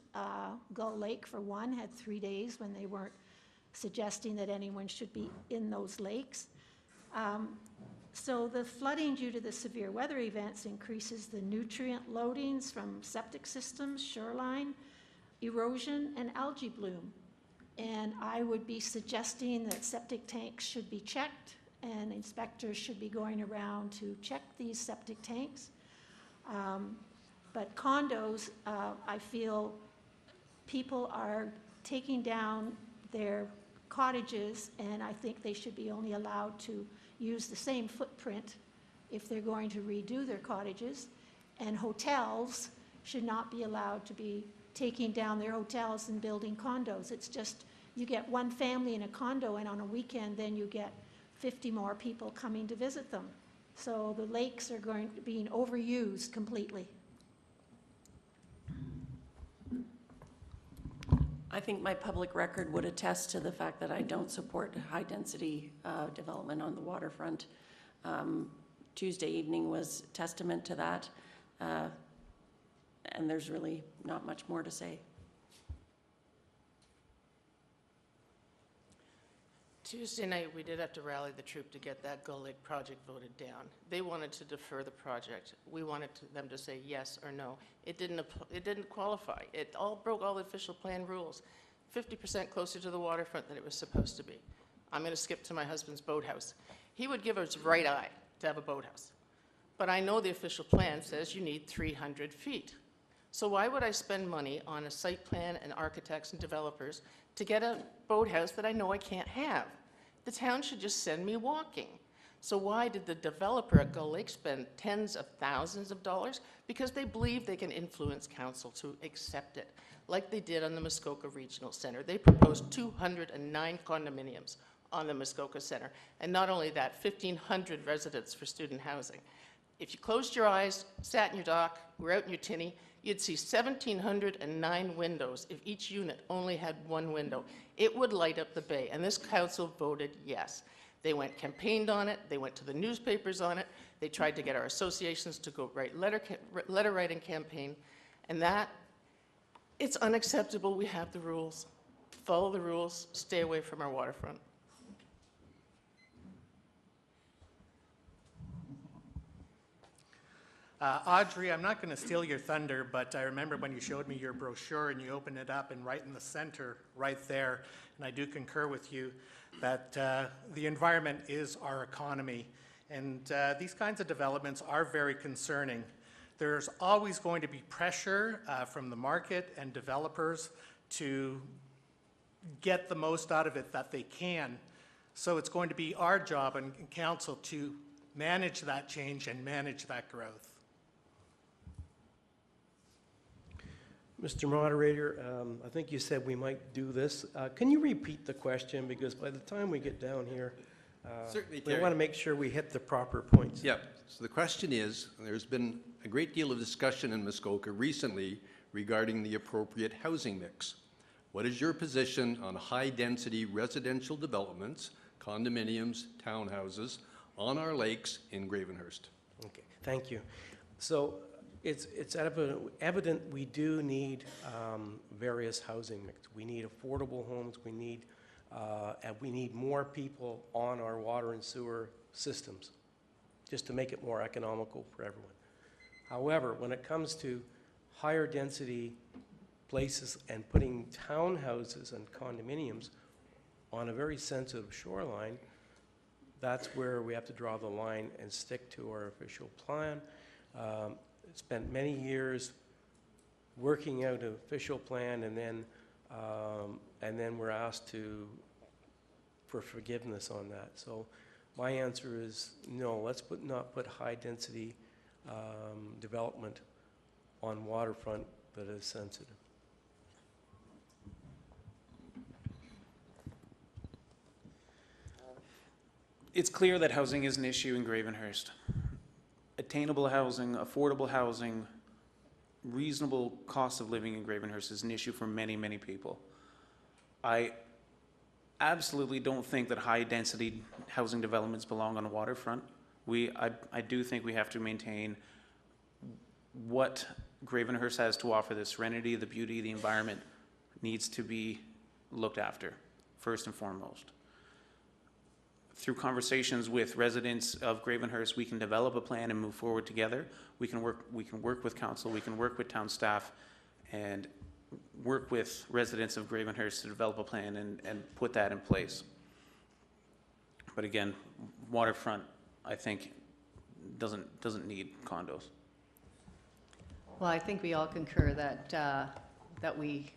Gull Lake, for one, had 3 days when they weren't suggesting that anyone should be in those lakes. So the flooding due to the severe weather events increases the nutrient loadings from septic systems, shoreline, erosion, and algae bloom. And I would be suggesting that septic tanks should be checked, and inspectors should be going around to check these septic tanks. But condos, I feel people are taking down their cottages, and I think they should be only allowed to use the same footprint if they're going to redo their cottages. And hotels should not be allowed to be taking down their hotels and building condos. It's just, you get one family in a condo, and on a weekend, then you get 50 more people coming to visit them. So the lakes are being overused completely. I think my public record would attest to the fact that I don't support high-density development on the waterfront. Tuesday evening was testament to that, and there's really not much more to say. Tuesday night, we did have to rally the troop to get that Gull Lake project voted down. They wanted to defer the project. We wanted them to say yes or no. It didn't qualify. It all broke all the official plan rules. 50% closer to the waterfront than it was supposed to be. I'm going to skip to my husband's boathouse. He would give us right eye to have a boathouse. But I know the official plan says you need 300 feet. So why would I spend money on a site plan and architects and developers to get a boathouse that I know I can't have? The town should just send me walking. So why did the developer at Gull Lake spend tens of thousands of dollars? Because they believe they can influence council to accept it, like they did on the Muskoka Regional Center. They proposed 209 condominiums on the Muskoka Center. And not only that, 1,500 residents for student housing. If you closed your eyes, sat in your dock, were out in your tinny, you'd see 1,709 windows if each unit only had one window. It would light up the bay, and this council voted yes. They campaigned on it, they went to the newspapers on it, they tried to get our associations to go write letter writing campaign, and that, it's unacceptable. We have the rules. Follow the rules, stay away from our waterfront. Audrey, I'm not going to steal your thunder, but I remember when you showed me your brochure and you opened it up, and right in the center, right there, and I do concur with you that the environment is our economy, and these kinds of developments are very concerning. There's always going to be pressure from the market and developers to get the most out of it that they can. So it's going to be our job in council to manage that change and manage that growth. Mr. Moderator, I think you said we might do this. Can you repeat the question? Because by the time we get down here, Certainly, we Terry. want to make sure we hit the proper points. Yeah, so the question is, there's been a great deal of discussion in Muskoka recently regarding the appropriate housing mix. What is your position on high-density residential developments, condominiums, townhouses, on our lakes in Gravenhurst? Okay, thank you. So it's evident we do need various housing mix. We need affordable homes. We need more people on our water and sewer systems, just to make it more economical for everyone. However, when it comes to higher density places and putting townhouses and condominiums on a very sensitive shoreline, that's where we have to draw the line and stick to our official plan. Spent many years working out an official plan, and then we're asked for forgiveness on that. So my answer is no. Let's not put high density development on waterfront that is sensitive. It's clear that housing is an issue in Gravenhurst. Attainable housing, affordable housing, reasonable cost of living in Gravenhurst is an issue for many, many people. I absolutely don't think that high-density housing developments belong on a waterfront. I do think we have to maintain what Gravenhurst has to offer. The serenity, the beauty, the environment needs to be looked after, first and foremost. Through conversations with residents of Gravenhurst, we can develop a plan and move forward together. We can work with council, we can work with town staff, and work with residents of Gravenhurst to develop a plan and put that in place. But again, waterfront, I think, doesn't need condos. Well, I think we all concur that, that we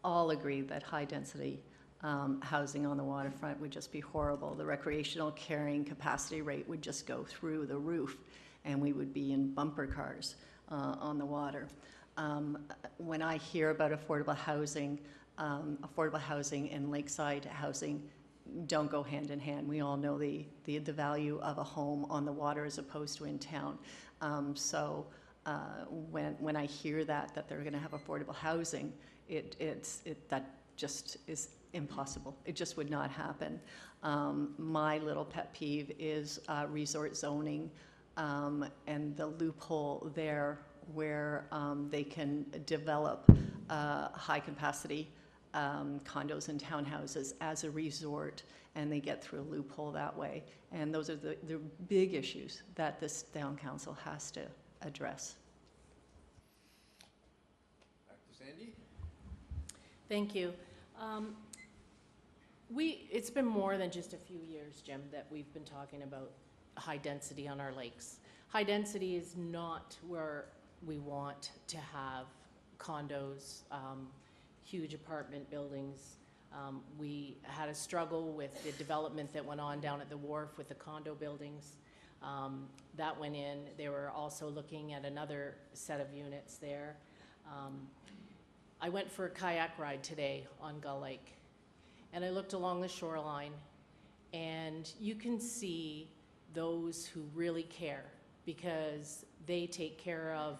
all agree that high-density housing on the waterfront would just be horrible. The recreational carrying capacity rate would just go through the roof, and we would be in bumper cars on the water. When I hear about affordable housing and lakeside housing don't go hand in hand. We all know the value of a home on the water as opposed to in town. When I hear that they're going to have affordable housing, that just is impossible. It just would not happen. My little pet peeve is resort zoning and the loophole there where they can develop high capacity condos and townhouses as a resort, and they get through a loophole that way. And those are the big issues that this town council has to address. Back to Sandy. Thank you. It's been more than just a few years, Jim, that we've been talking about high density on our lakes. High density is not where we want to have condos, huge apartment buildings. We had a struggle with the development that went on down at the wharf with the condo buildings. That went in. They were also looking at another set of units there. I went for a kayak ride today on Gull Lake, and I looked along the shoreline, and you can see those who really care because they take care of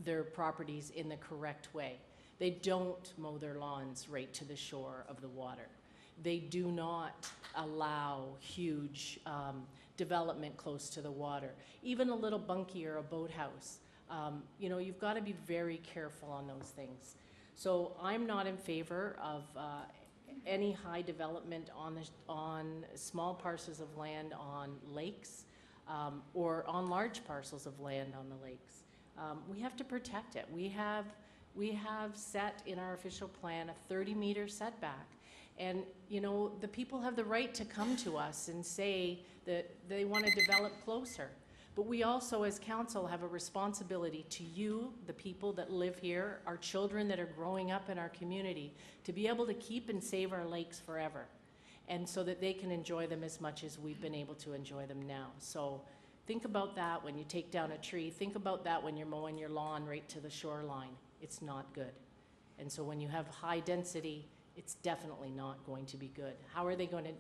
their properties in the correct way. They don't mow their lawns right to the shore of the water. They do not allow huge development close to the water. Even a little bunkie or a boathouse. You've got to be very careful on those things. So I'm not in favor of any high development on small parcels of land on lakes or on large parcels of land on the lakes. We have to protect it. We have set in our official plan a 30-meter setback. And, the people have the right to come to us and say that they want to develop closer. But we also, as council, have a responsibility to you, the people that live here, our children that are growing up in our community, to be able to keep and save our lakes forever. And so that they can enjoy them as much as we've been able to enjoy them now. So think about that when you take down a tree. Think about that when you're mowing your lawn right to the shoreline. It's not good. And so when you have high density, it's definitely not going to be good. How are they going to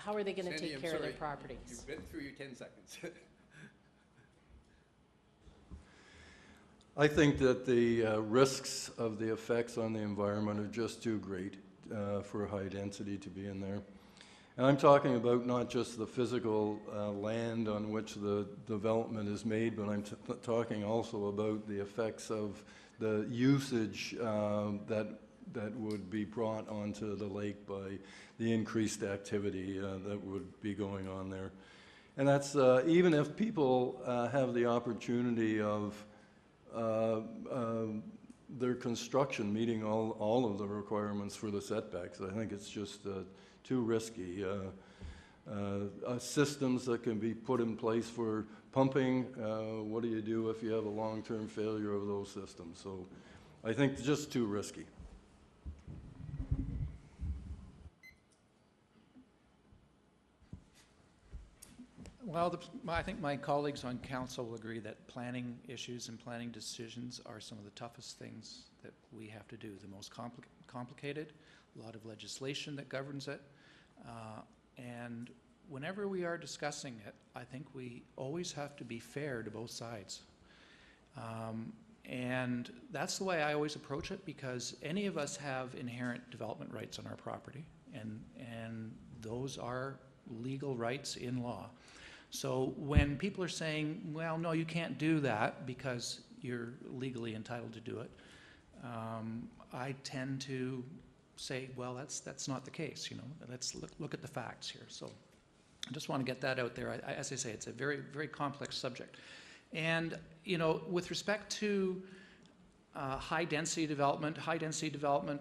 Sandy, take I'm care of their sorry. properties? You've been through your 10 seconds. I think that the risks of the effects on the environment are just too great for high density to be in there. And I'm talking about not just the physical land on which the development is made, but I'm talking also about the effects of the usage that would be brought onto the lake by the increased activity that would be going on there. And that's even if people have the opportunity of their construction meeting all of the requirements for the setbacks. I think it's just too risky. Systems that can be put in place for pumping, what do you do if you have a long-term failure of those systems? So I think it's just too risky. Well, I think my colleagues on council will agree that planning issues and planning decisions are some of the toughest things that we have to do. The most complicated, a lot of legislation that governs it. And whenever we are discussing it, I think we always have to be fair to both sides. And that's the way I always approach it, because any of us have inherent development rights on our property, and those are legal rights in law. So when people are saying, well, no, you can't do that because you're legally entitled to do it, I tend to say, well, that's not the case. Let's look at the facts here. So I just want to get that out there. As I say, it's a very, very complex subject. And, with respect to high-density development,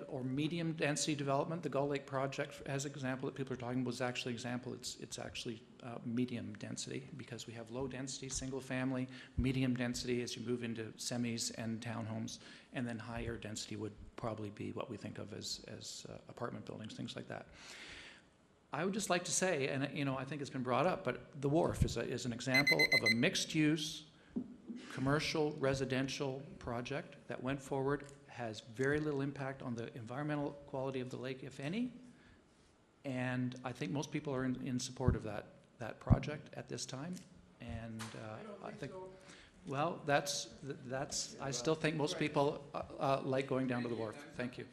or medium-density development. The Gull Lake project, as an example that people are talking about, was actually example. It's actually medium density because we have low density, single family, medium density as you move into semis and townhomes, and then higher density would probably be what we think of as apartment buildings, things like that. I would just like to say, and I think it's been brought up, but the Wharf is an example of a mixed-use commercial residential project that went forward, has very little impact on the environmental quality of the lake, if any, and I think most people are in support of that project at this time, and I think so. Well, that's I still think most people like going down to the Wharf. Thank you.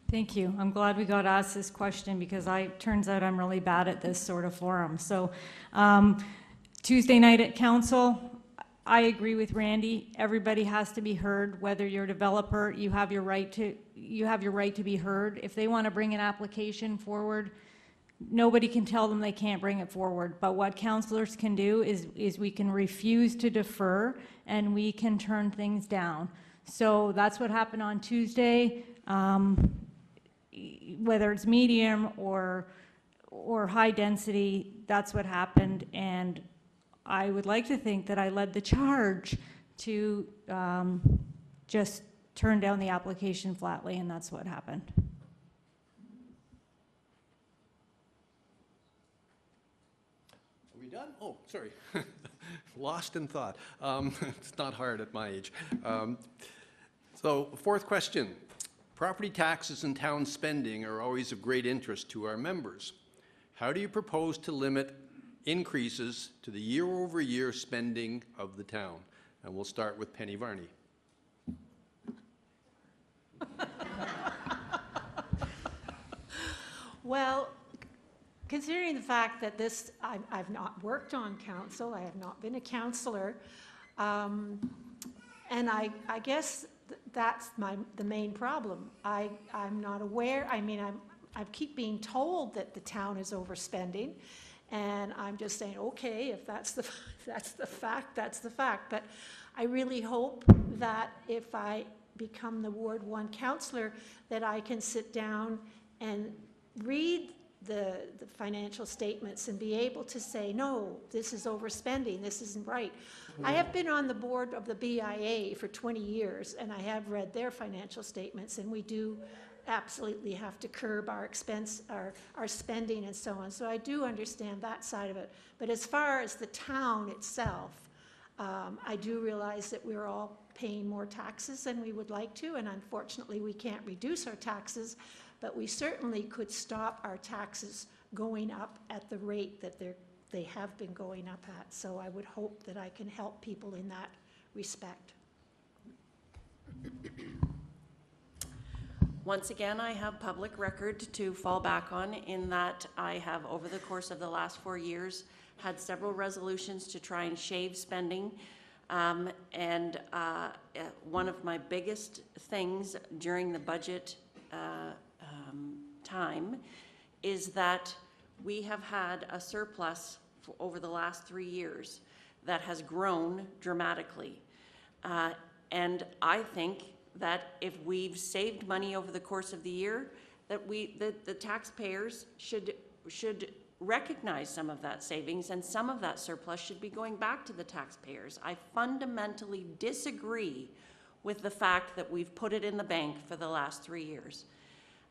Thank you. I'm glad we got asked this question because turns out I'm really bad at this sort of forum. So Tuesday night at council, I agree with Randy. Everybody has to be heard. Whether you're a developer, you have your right to be heard. If they want to bring an application forward, nobody can tell them they can't bring it forward. But what councillors can do is we can refuse to defer and we can turn things down. So that's what happened on Tuesday. Whether it's medium or high density, that's what happened, and I would like to think that I led the charge to just turn down the application flatly, and that's what happened. Are we done? Oh, sorry. Lost in thought. It's not hard at my age. So, fourth question. Property taxes and town spending are always of great interest to our members. How do you propose to limit increases to the year-over-year spending of the town? And we'll start with Penny Varney. Well, considering the fact that I've not worked on council, I have not been a councillor, and I guess that's the main problem. I'm not aware. I mean, I keep being told that the town is overspending, and I'm just saying, okay, if that's the fact, that's the fact. But I really hope that if I become the Ward 1 councillor, that I can sit down and read the financial statements and be able to say, no, this is overspending, this isn't right. I have been on the board of the BIA for 20 years, and I have read their financial statements, and we do absolutely have to curb our expense, our spending and so on. So I do understand that side of it. But as far as the town itself, I do realize that we're all paying more taxes than we would like to, and unfortunately we can't reduce our taxes, but we certainly could stop our taxes going up at the rate that they have been going up at. So I would hope that I can help people in that respect. Once again, I have public record to fall back on in that I have, over the course of the last 4 years, had several resolutions to try and shave spending. One of my biggest things during the budget time is that we have had a surplus over the last 3 years that has grown dramatically. And I think that if we've saved money over the course of the year, that the taxpayers should recognize some of that savings, and some of that surplus should be going back to the taxpayers. I fundamentally disagree with the fact that we've put it in the bank for the last 3 years.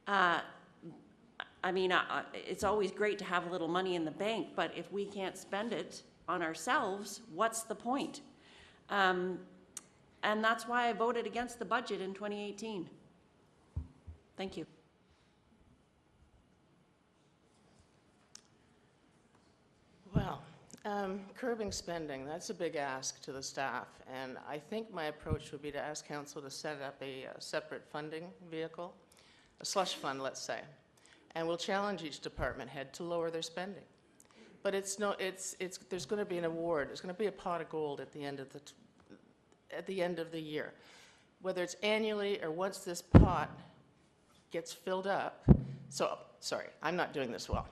I mean, it's always great to have a little money in the bank, but if we can't spend it on ourselves, what's the point? And that's why I voted against the budget in 2018. Thank you. Well, curbing spending, that's a big ask to the staff, and I think my approach would be to ask council to set up a separate funding vehicle, a slush fund, let's say, and we'll challenge each department head to lower their spending. But there's going to be an award, there's going to be a pot of gold at the end of the year. Whether it's annually or once this pot gets filled up, so, sorry, I'm not doing this well.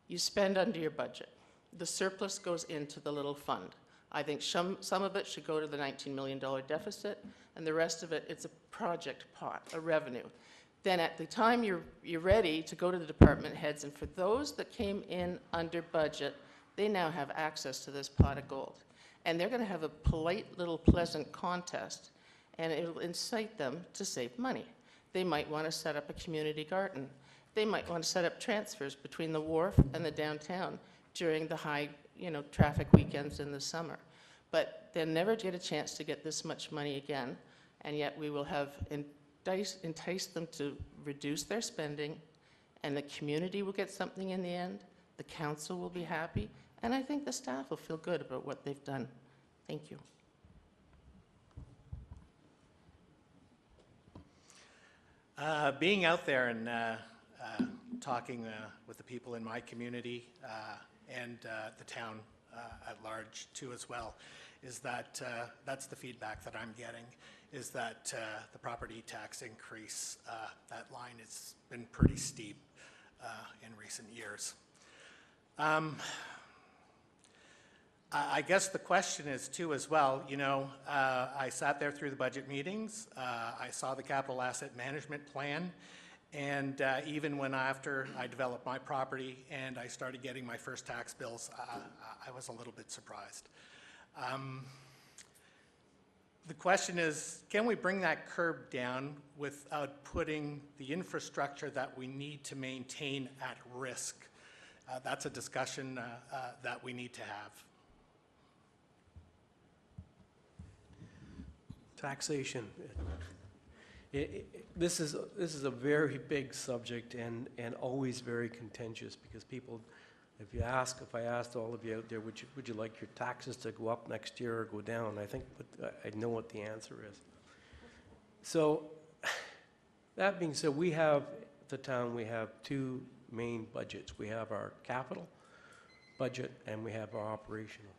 You spend under your budget. The surplus goes into the little fund. I think some of it should go to the $19 million deficit, and the rest of it, it's a project pot, a revenue. Then at the time you're ready to go to the department heads, and for those that came in under budget, they now have access to this pot of gold. And they're going to have a polite little pleasant contest, and it'll incite them to save money. They might want to set up a community garden. They might want to set up transfers between the wharf and the downtown during the high, traffic weekends in the summer. But they'll never get a chance to get this much money again, and yet we will have entice them to reduce their spending, and the community will get something in the end, the council will be happy, and I think the staff will feel good about what they've done. Thank you. Being out there and talking with the people in my community and the town at large too as well, is that that's the feedback that I'm getting, is that the property tax increase, that line has been pretty steep in recent years. I guess the question is too as well, I sat there through the budget meetings, I saw the capital asset management plan, and even when after I developed my property and I started getting my first tax bills, I was a little bit surprised. The question is, can we bring that curb down without putting the infrastructure that we need to maintain at risk? That's a discussion that we need to have. Taxation. This is a very big subject and always very contentious, because people, if I asked all of you out there, would you like your taxes to go up next year or go down? I think I know what the answer is. So that being said, we have the town. We have two main budgets. We have our capital budget and we have our operational.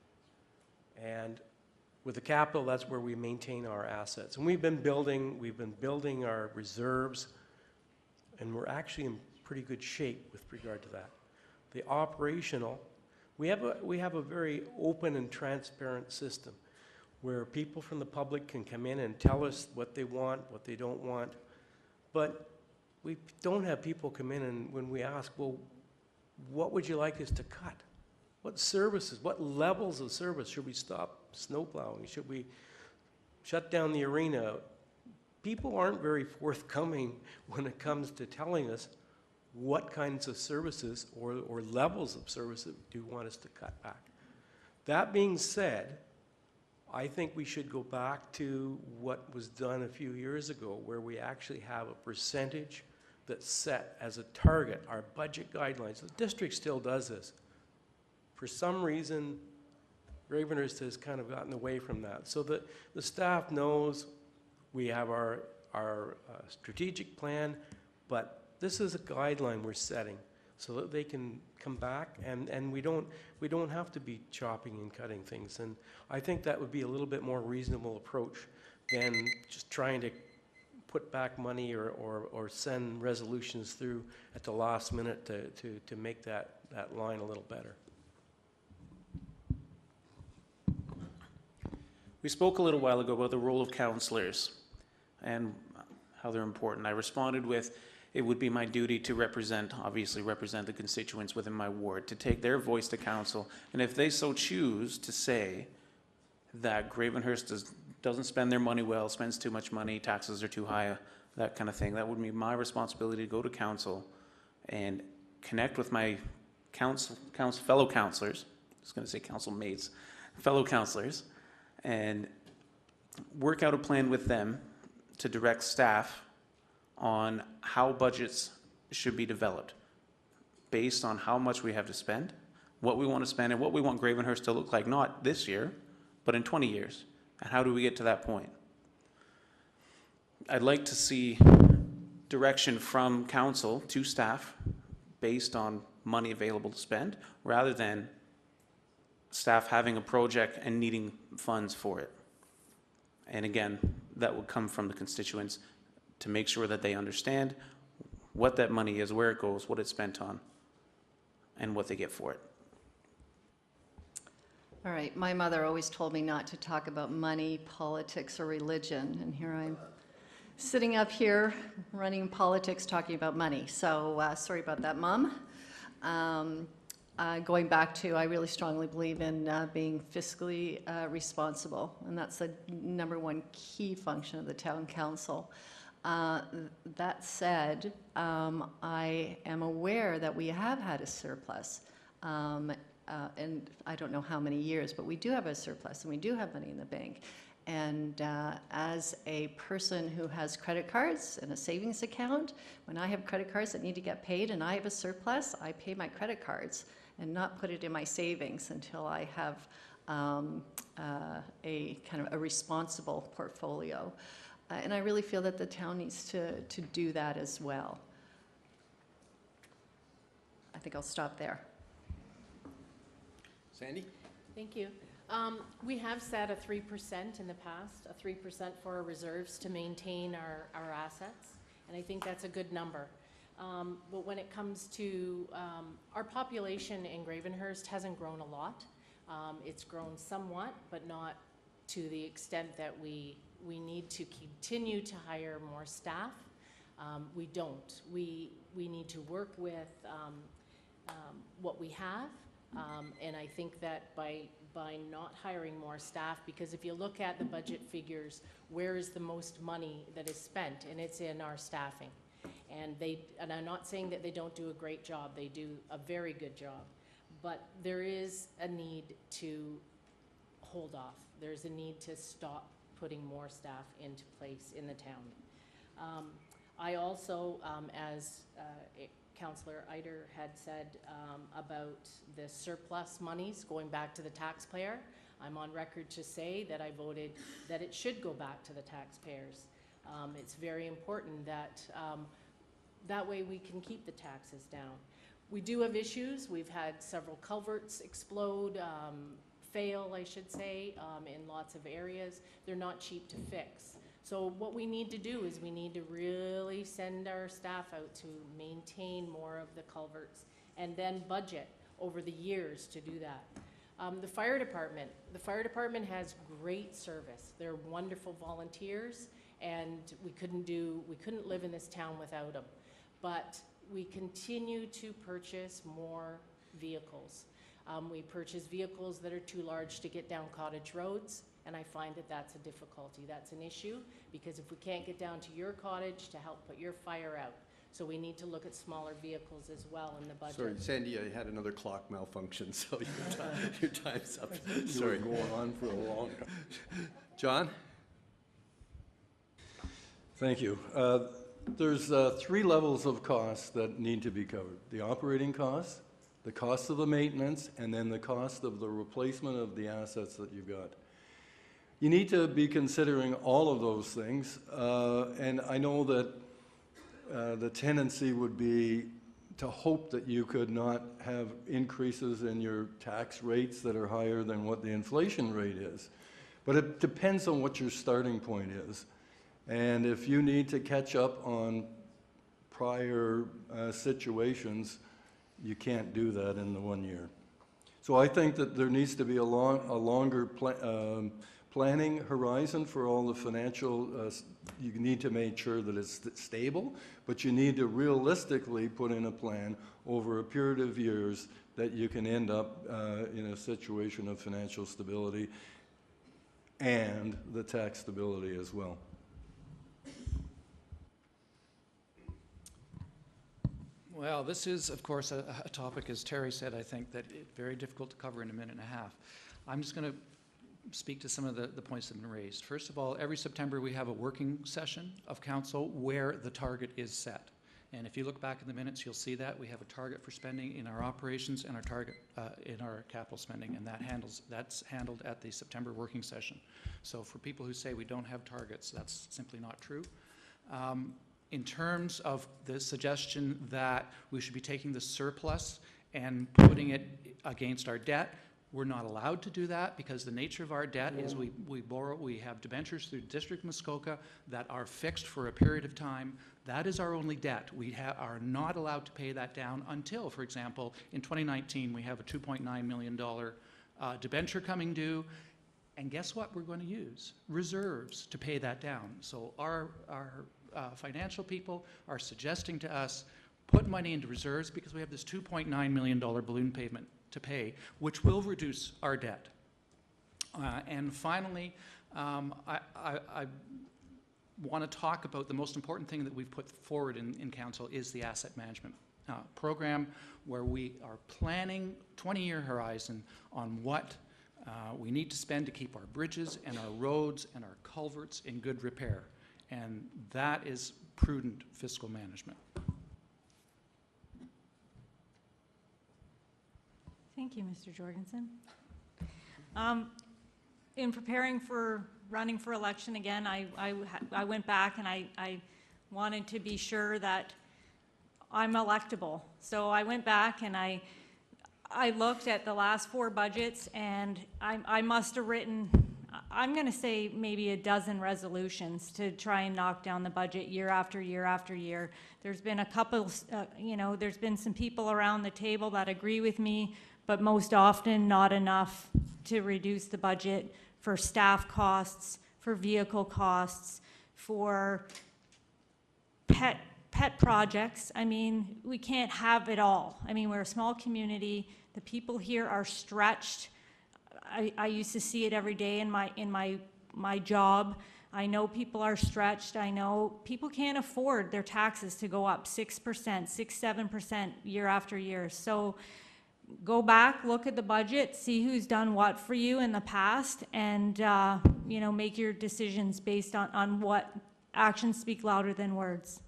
And with the capital, that's where we maintain our assets. And we've been building our reserves, and we're actually in pretty good shape with regard to that. The operational, we have a very open and transparent system where people from the public can come in and tell us what they want, what they don't want. But we don't have people come in and when we ask, well, what would you like us to cut? What services, what levels of service? Should we stop snowplowing? Should we shut down the arena? People aren't very forthcoming when it comes to telling us what kinds of services or levels of services do you want us to cut back. That being said, I think we should go back to what was done a few years ago, where we actually have a percentage that's set as a target, our budget guidelines. The district still does this. For some reason, Gravenhurst has kind of gotten away from that. So that the staff knows we have our strategic plan, but this is a guideline we're setting so that they can come back and we don't have to be chopping and cutting things. And I think that would be a little bit more reasonable approach than just trying to put back money or send resolutions through at the last minute to make that line a little better. We spoke a little while ago about the role of councillors and how they're important. I responded with, it would be my duty to obviously represent the constituents within my ward, to take their voice to council, and if they so choose to say that Gravenhurst doesn't spend their money well, spends too much money, taxes are too high, that kind of thing, that would be my responsibility to go to council and connect with my fellow councillors, I was going to say council mates, fellow councillors, and work out a plan with them to direct staff on how budgets should be developed based on how much we have to spend, what we want to spend, and what we want Gravenhurst to look like, not this year, but in 20 years. And how do we get to that point? I'd like to see direction from council to staff based on money available to spend, rather than staff having a project and needing funds for it. And again, that would come from the constituents to make sure that they understand what that money is, where it goes, what it's spent on, and what they get for it. All right, my mother always told me not to talk about money, politics, or religion, and here I'm sitting up here running politics, talking about money. So sorry about that, Mom. Going back to, I really strongly believe in being fiscally responsible, and that's the number one key function of the town council. That said, I am aware that we have had a surplus, and I don't know how many years, but we do have a surplus and we do have money in the bank. And as a person who has credit cards and a savings account, when I have credit cards that need to get paid and I have a surplus, I pay my credit cards and not put it in my savings until I have a kind of a responsible portfolio. And I really feel that the town needs to do that as well. I think I'll stop there. Sandy? Thank you. We have set a 3% in the past, a 3% for our reserves to maintain our assets, and I think that's a good number. But when it comes to our population in Gravenhurst hasn't grown a lot. It's grown somewhat, but not to the extent that we need to continue to hire more staff. We don't. We need to work with what we have. And I think that by not hiring more staff, because if you look at the budget figures, where is the most money that is spent? And it's in our staffing. And I'm not saying that they don't do a great job. They do a very good job. But there is a need to hold off. There's a need to stop putting more staff into place in the town. I also, as Councillor Eider had said about the surplus monies going back to the taxpayer, I'm on record to say that I voted that it should go back to the taxpayers. It's very important that that way we can keep the taxes down. We do have issues. We've had several culverts explode, fail, I should say, in lots of areas. They're not cheap to fix. So what we need to do is we need to really send our staff out to maintain more of the culverts and then budget over the years to do that. The fire department has great service. They're wonderful volunteers, and we couldn't live in this town without them. But we continue to purchase more vehicles. We purchase vehicles that are too large to get down cottage roads, and I find that that's a difficulty. That's an issue, because if we can't get down to your cottage to help put your fire out, so we need to look at smaller vehicles as well in the budget. Sorry, Sandy, I had another clock malfunction, so your time's up. Sorry. You were going on for a long time. John? Thank you. There's 3 levels of costs that need to be covered. The operating costs, the cost of the maintenance, and then the cost of the replacement of the assets that you've got. You need to be considering all of those things, and I know that the tendency would be to hope that you could not have increases in your tax rates that are higher than what the inflation rate is. But it depends on what your starting point is. And if you need to catch up on prior situations, you can't do that in the 1 year. So I think that there needs to be a longer planning horizon for all the financial. You need to make sure that it's stable, but you need to realistically put in a plan over a period of years that you can end up in a situation of financial stability and the tax stability as well. Well, this is, of course, a topic, as Terry said, I think that it's very difficult to cover in a minute and a half. I'm just going to speak to some of the points that have been raised. First of all, every September we have a working session of council where the target is set. And if you look back in the minutes, you'll see that we have a target for spending in our operations and our target in our capital spending, and that's handled at the September working session. So for people who say we don't have targets, that's simply not true. In terms of the suggestion that we should be taking the surplus and putting it against our debt, we're not allowed to do that because the nature of our debt is we borrow, we have debentures through District Muskoka that are fixed for a period of time. That is our only debt. We are not allowed to pay that down until, for example, in 2019 we have a $2.9 million debenture coming due, and guess what we're going to use? Reserves to pay that down. So our financial people are suggesting to us, put money into reserves because we have this $2.9 million balloon payment to pay, which will reduce our debt. And finally, I want to talk about the most important thing that we've put forward in council is the asset management program, where we are planning 20-year horizon on what we need to spend to keep our bridges and our roads and our culverts in good repair. And that is prudent fiscal management. Thank you, Mr. Jorgensen. In preparing for running for election again, I went back and I wanted to be sure that I'm electable. So I went back and I looked at the last 4 budgets, and I must have written, I'm going to say maybe a dozen resolutions to try and knock down the budget year after year after year. There's been a couple, there's been some people around the table that agree with me, but most often not enough to reduce the budget for staff costs, for vehicle costs, for pet projects. I mean, we can't have it all. I mean, we're a small community. The people here are stretched. I used to see it every day in my job. I know people are stretched. I know people can't afford their taxes to go up 6%, 7% year after year. So go back, look at the budget, see who's done what for you in the past, and make your decisions based on what actions speak louder than words.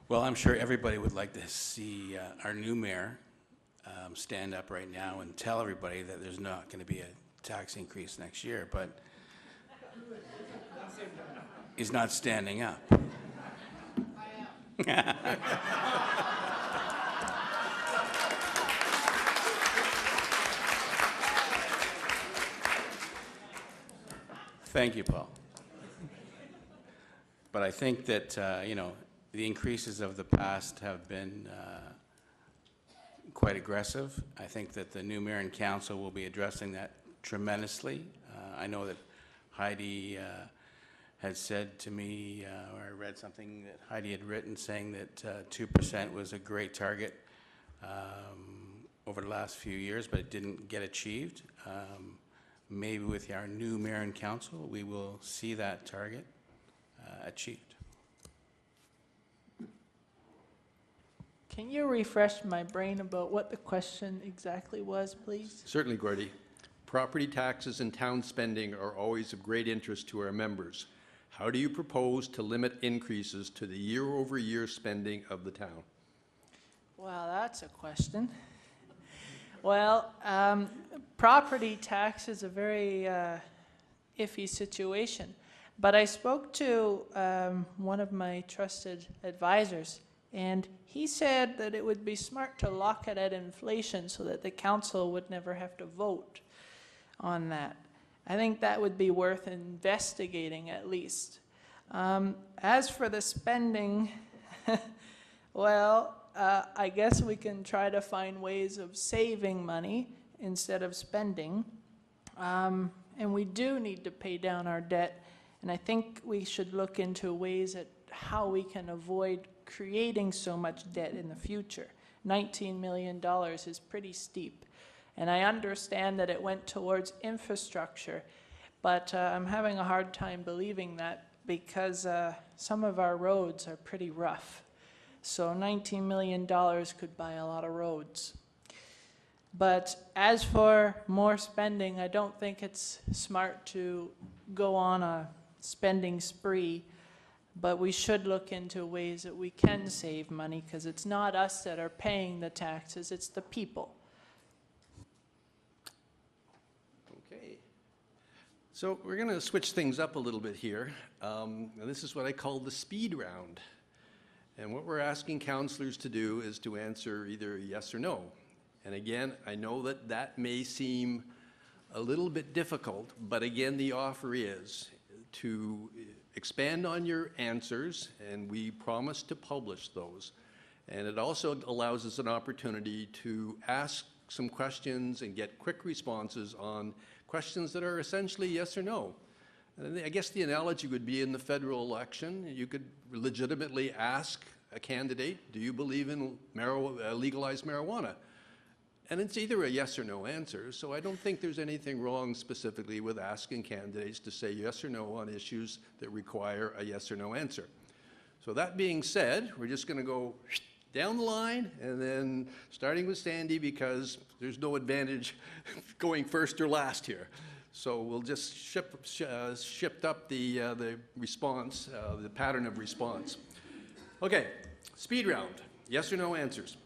Well, I'm sure everybody would like to see our new mayor stand up right now and tell everybody that there's not going to be a tax increase next year, but he's not standing up. Thank you, Paul. But I think that, the increases of the past have been quite aggressive. I think that the new mayor and council will be addressing that tremendously. I know that Heidi had said to me, or I read something that Heidi had written saying that 2% was a great target over the last few years, but it didn't get achieved. Maybe with our new mayor and council, we will see that target achieved. Can you refresh my brain about what the question exactly was, please? Certainly, Gordy. Property taxes and town spending are always of great interest to our members. How do you propose to limit increases to the year-over-year spending of the town? Well, that's a question. Well, property tax is a very iffy situation. But I spoke to one of my trusted advisors, and he said that it would be smart to lock it at inflation so that the council would never have to vote on that. I think that would be worth investigating at least. As for the spending, well, I guess we can try to find ways of saving money instead of spending. And we do need to pay down our debt. And I think we should look into ways at how we can avoid creating so much debt in the future. $19 million is pretty steep. And I understand that it went towards infrastructure, but I'm having a hard time believing that because some of our roads are pretty rough. So $19 million could buy a lot of roads. But as for more spending, I don't think it's smart to go on a spending spree, but we should look into ways that we can save money, because it's not us that are paying the taxes, it's the people. Okay. So we're going to switch things up a little bit here. This is what I call the speed round. And what we're asking councillors to do is to answer either yes or no. And again, I know that that may seem a little bit difficult, but again, the offer is to expand on your answers, and we promise to publish those. And it also allows us an opportunity to ask some questions and get quick responses on questions that are essentially yes or no. And I guess the analogy would be in the federal election, you could legitimately ask a candidate, do you believe in legalized marijuana? And it's either a yes or no answer, so I don't think there's anything wrong specifically with asking candidates to say yes or no on issues that require a yes or no answer. So that being said, we're just going to go down the line, and then starting with Sandy, because there's no advantage going first or last here. So we'll just shift up the response, the pattern of response. Okay, speed round, yes or no answers.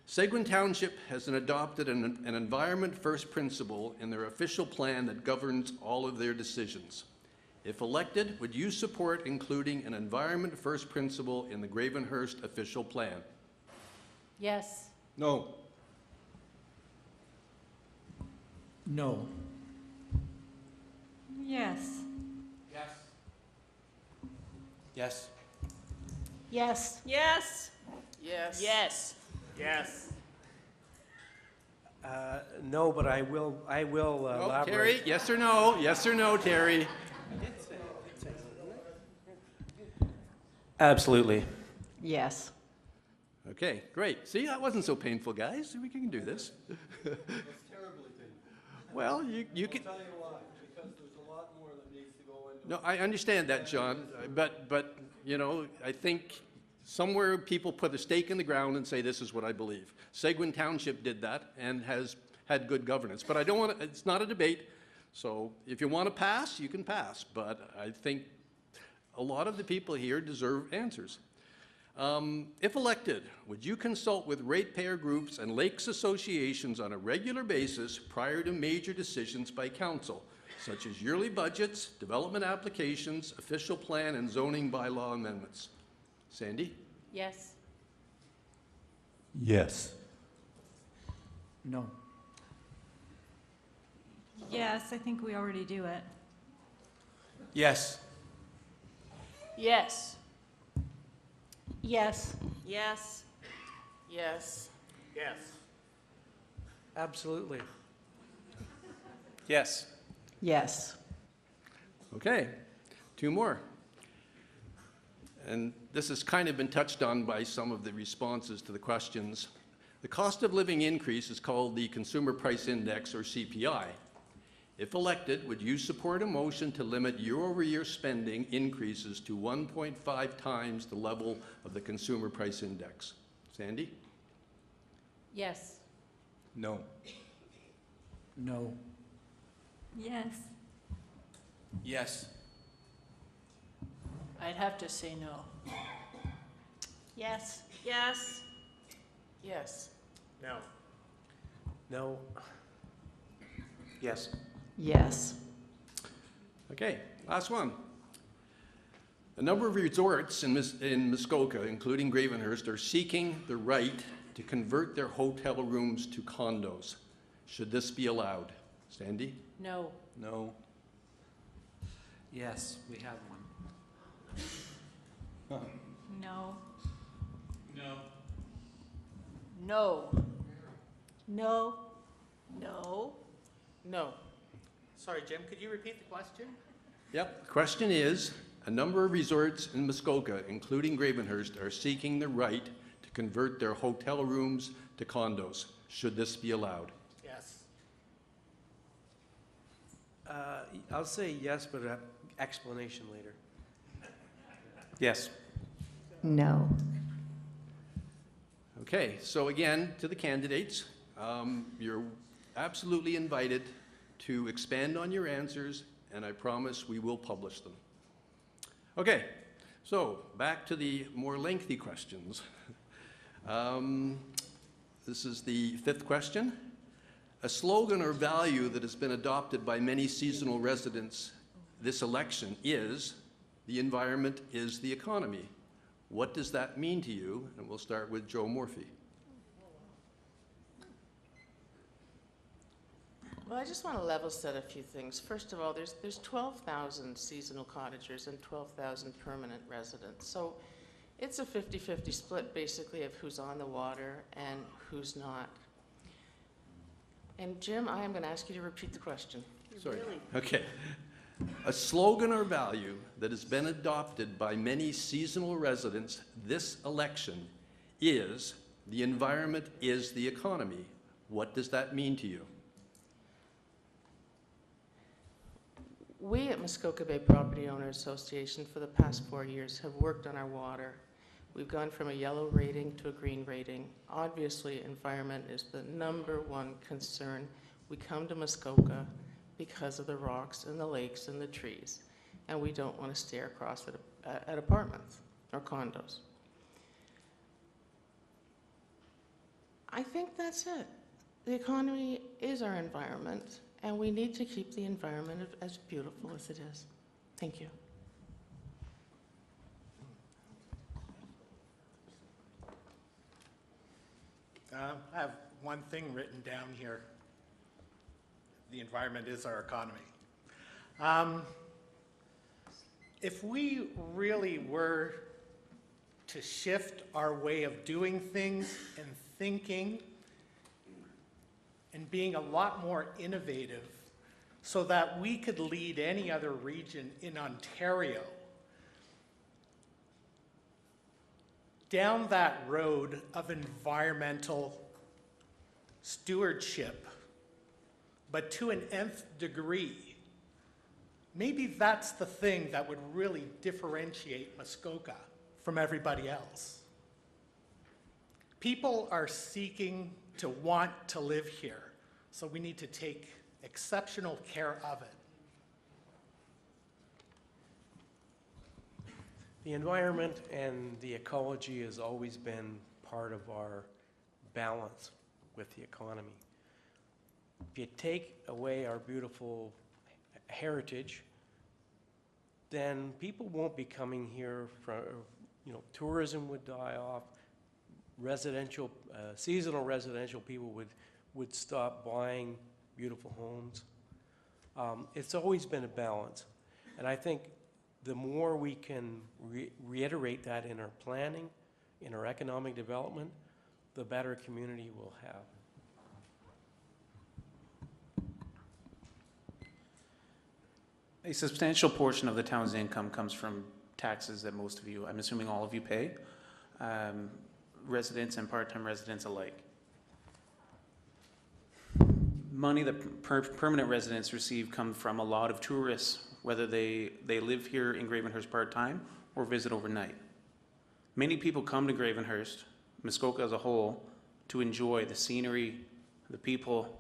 Seguin Township has adopted an environment first principle in their official plan that governs all of their decisions. If elected, would you support including an environment first principle in the Gravenhurst official plan? Yes. No. No. Yes. Yes. Yes. Yes. Yes. Yes. Yes. Yes. No, but I will Oh, elaborate. Terry, yes or no? Yes or no, Terry? Absolutely. Yes. Okay, great. See, that wasn't so painful, guys. We can do this. It's terribly painful. Well, you can. I'll tell you why, because there's a lot more that needs to go into it. No, I understand that, John, but you know, I think somewhere people put a stake in the ground and say, this is what I believe. Seguin Township did that and has had good governance. But I don't want to, it's not a debate, so if you want to pass, you can pass. But I think a lot of the people here deserve answers. If elected, would you consult with ratepayer groups and lakes associations on a regular basis prior to major decisions by council, such as yearly budgets, development applications, official plan, and zoning bylaw amendments? Sandy? Yes. Yes. No. Yes, I think we already do it. Yes. Yes. Yes. Yes. Yes. Yes. Absolutely. Yes. Yes. Okay, two more. And this has kind of been touched on by some of the responses to the questions. The cost of living increase is called the Consumer Price Index, or CPI. If elected, would you support a motion to limit year-over-year spending increases to 1.5 times the level of the Consumer Price Index? Sandy? Yes. No. No. Yes. Yes. I'd have to say no. Yes. Yes. Yes. No. No. Yes. Yes. Okay, last one. A number of resorts in Muskoka, including Gravenhurst, are seeking the right to convert their hotel rooms to condos. Should this be allowed? Sandy? No. No. Yes, we have one. No. No. No. No. No. No. Sorry, Jim, could you repeat the question? Yep. The question is, a number of resorts in Muskoka, including Gravenhurst, are seeking the right to convert their hotel rooms to condos. Should this be allowed? Yes. I'll say yes, but an explanation later. Yes. No. Okay, so again, to the candidates, you're absolutely invited to expand on your answers, and I promise we will publish them. Okay, so back to the more lengthy questions. This is the fifth question. A slogan or value that has been adopted by many seasonal residents this election is, the environment is the economy. What does that mean to you? And we'll start with Joe Morphy. Well, I just want to level set a few things. First of all, there's 12,000 seasonal cottagers and 12,000 permanent residents. So It's a 50-50 split, basically, of who's on the water and who's not. And Jim, I am going to ask you to repeat the question. Sorry. Okay. A slogan or value that has been adopted by many seasonal residents this election is, "The environment is the economy." What does that mean to you? We at Muskoka Bay Property Owners Association for the past 4 years have worked on our water. We've gone from a yellow rating to a green rating. Obviously, environment is the #1 concern. We come to Muskoka because of the rocks and the lakes and the trees, and we don't want to stare across at apartments or condos. I think that's it. The economy is our environment, and we need to keep the environment as beautiful as it is. Thank you. I have one thing written down here. The environment is our economy. If we really were to shift our way of doing things and thinking and being a lot more innovative so that we could lead any other region in Ontario down that road of environmental stewardship, but to an nth degree, maybe that's the thing that would really differentiate Muskoka from everybody else. People are seeking to want to live here, so we need to take exceptional care of it. The environment and the ecology has always been part of our balance with the economy. If you take away our beautiful heritage, then people won't be coming here from, tourism would die off, residential, seasonal residential people would stop buying beautiful homes. It's always been a balance. And I think the more we can reiterate that in our planning, in our economic development, the better community we'll have. A substantial portion of the town's income comes from taxes that most of you, I'm assuming all of you pay, residents and part-time residents alike. Money that permanent residents receive come from a lot of tourists, whether they live here in Gravenhurst part-time or visit overnight. Many people come to Gravenhurst, Muskoka as a whole, to enjoy the scenery, the people,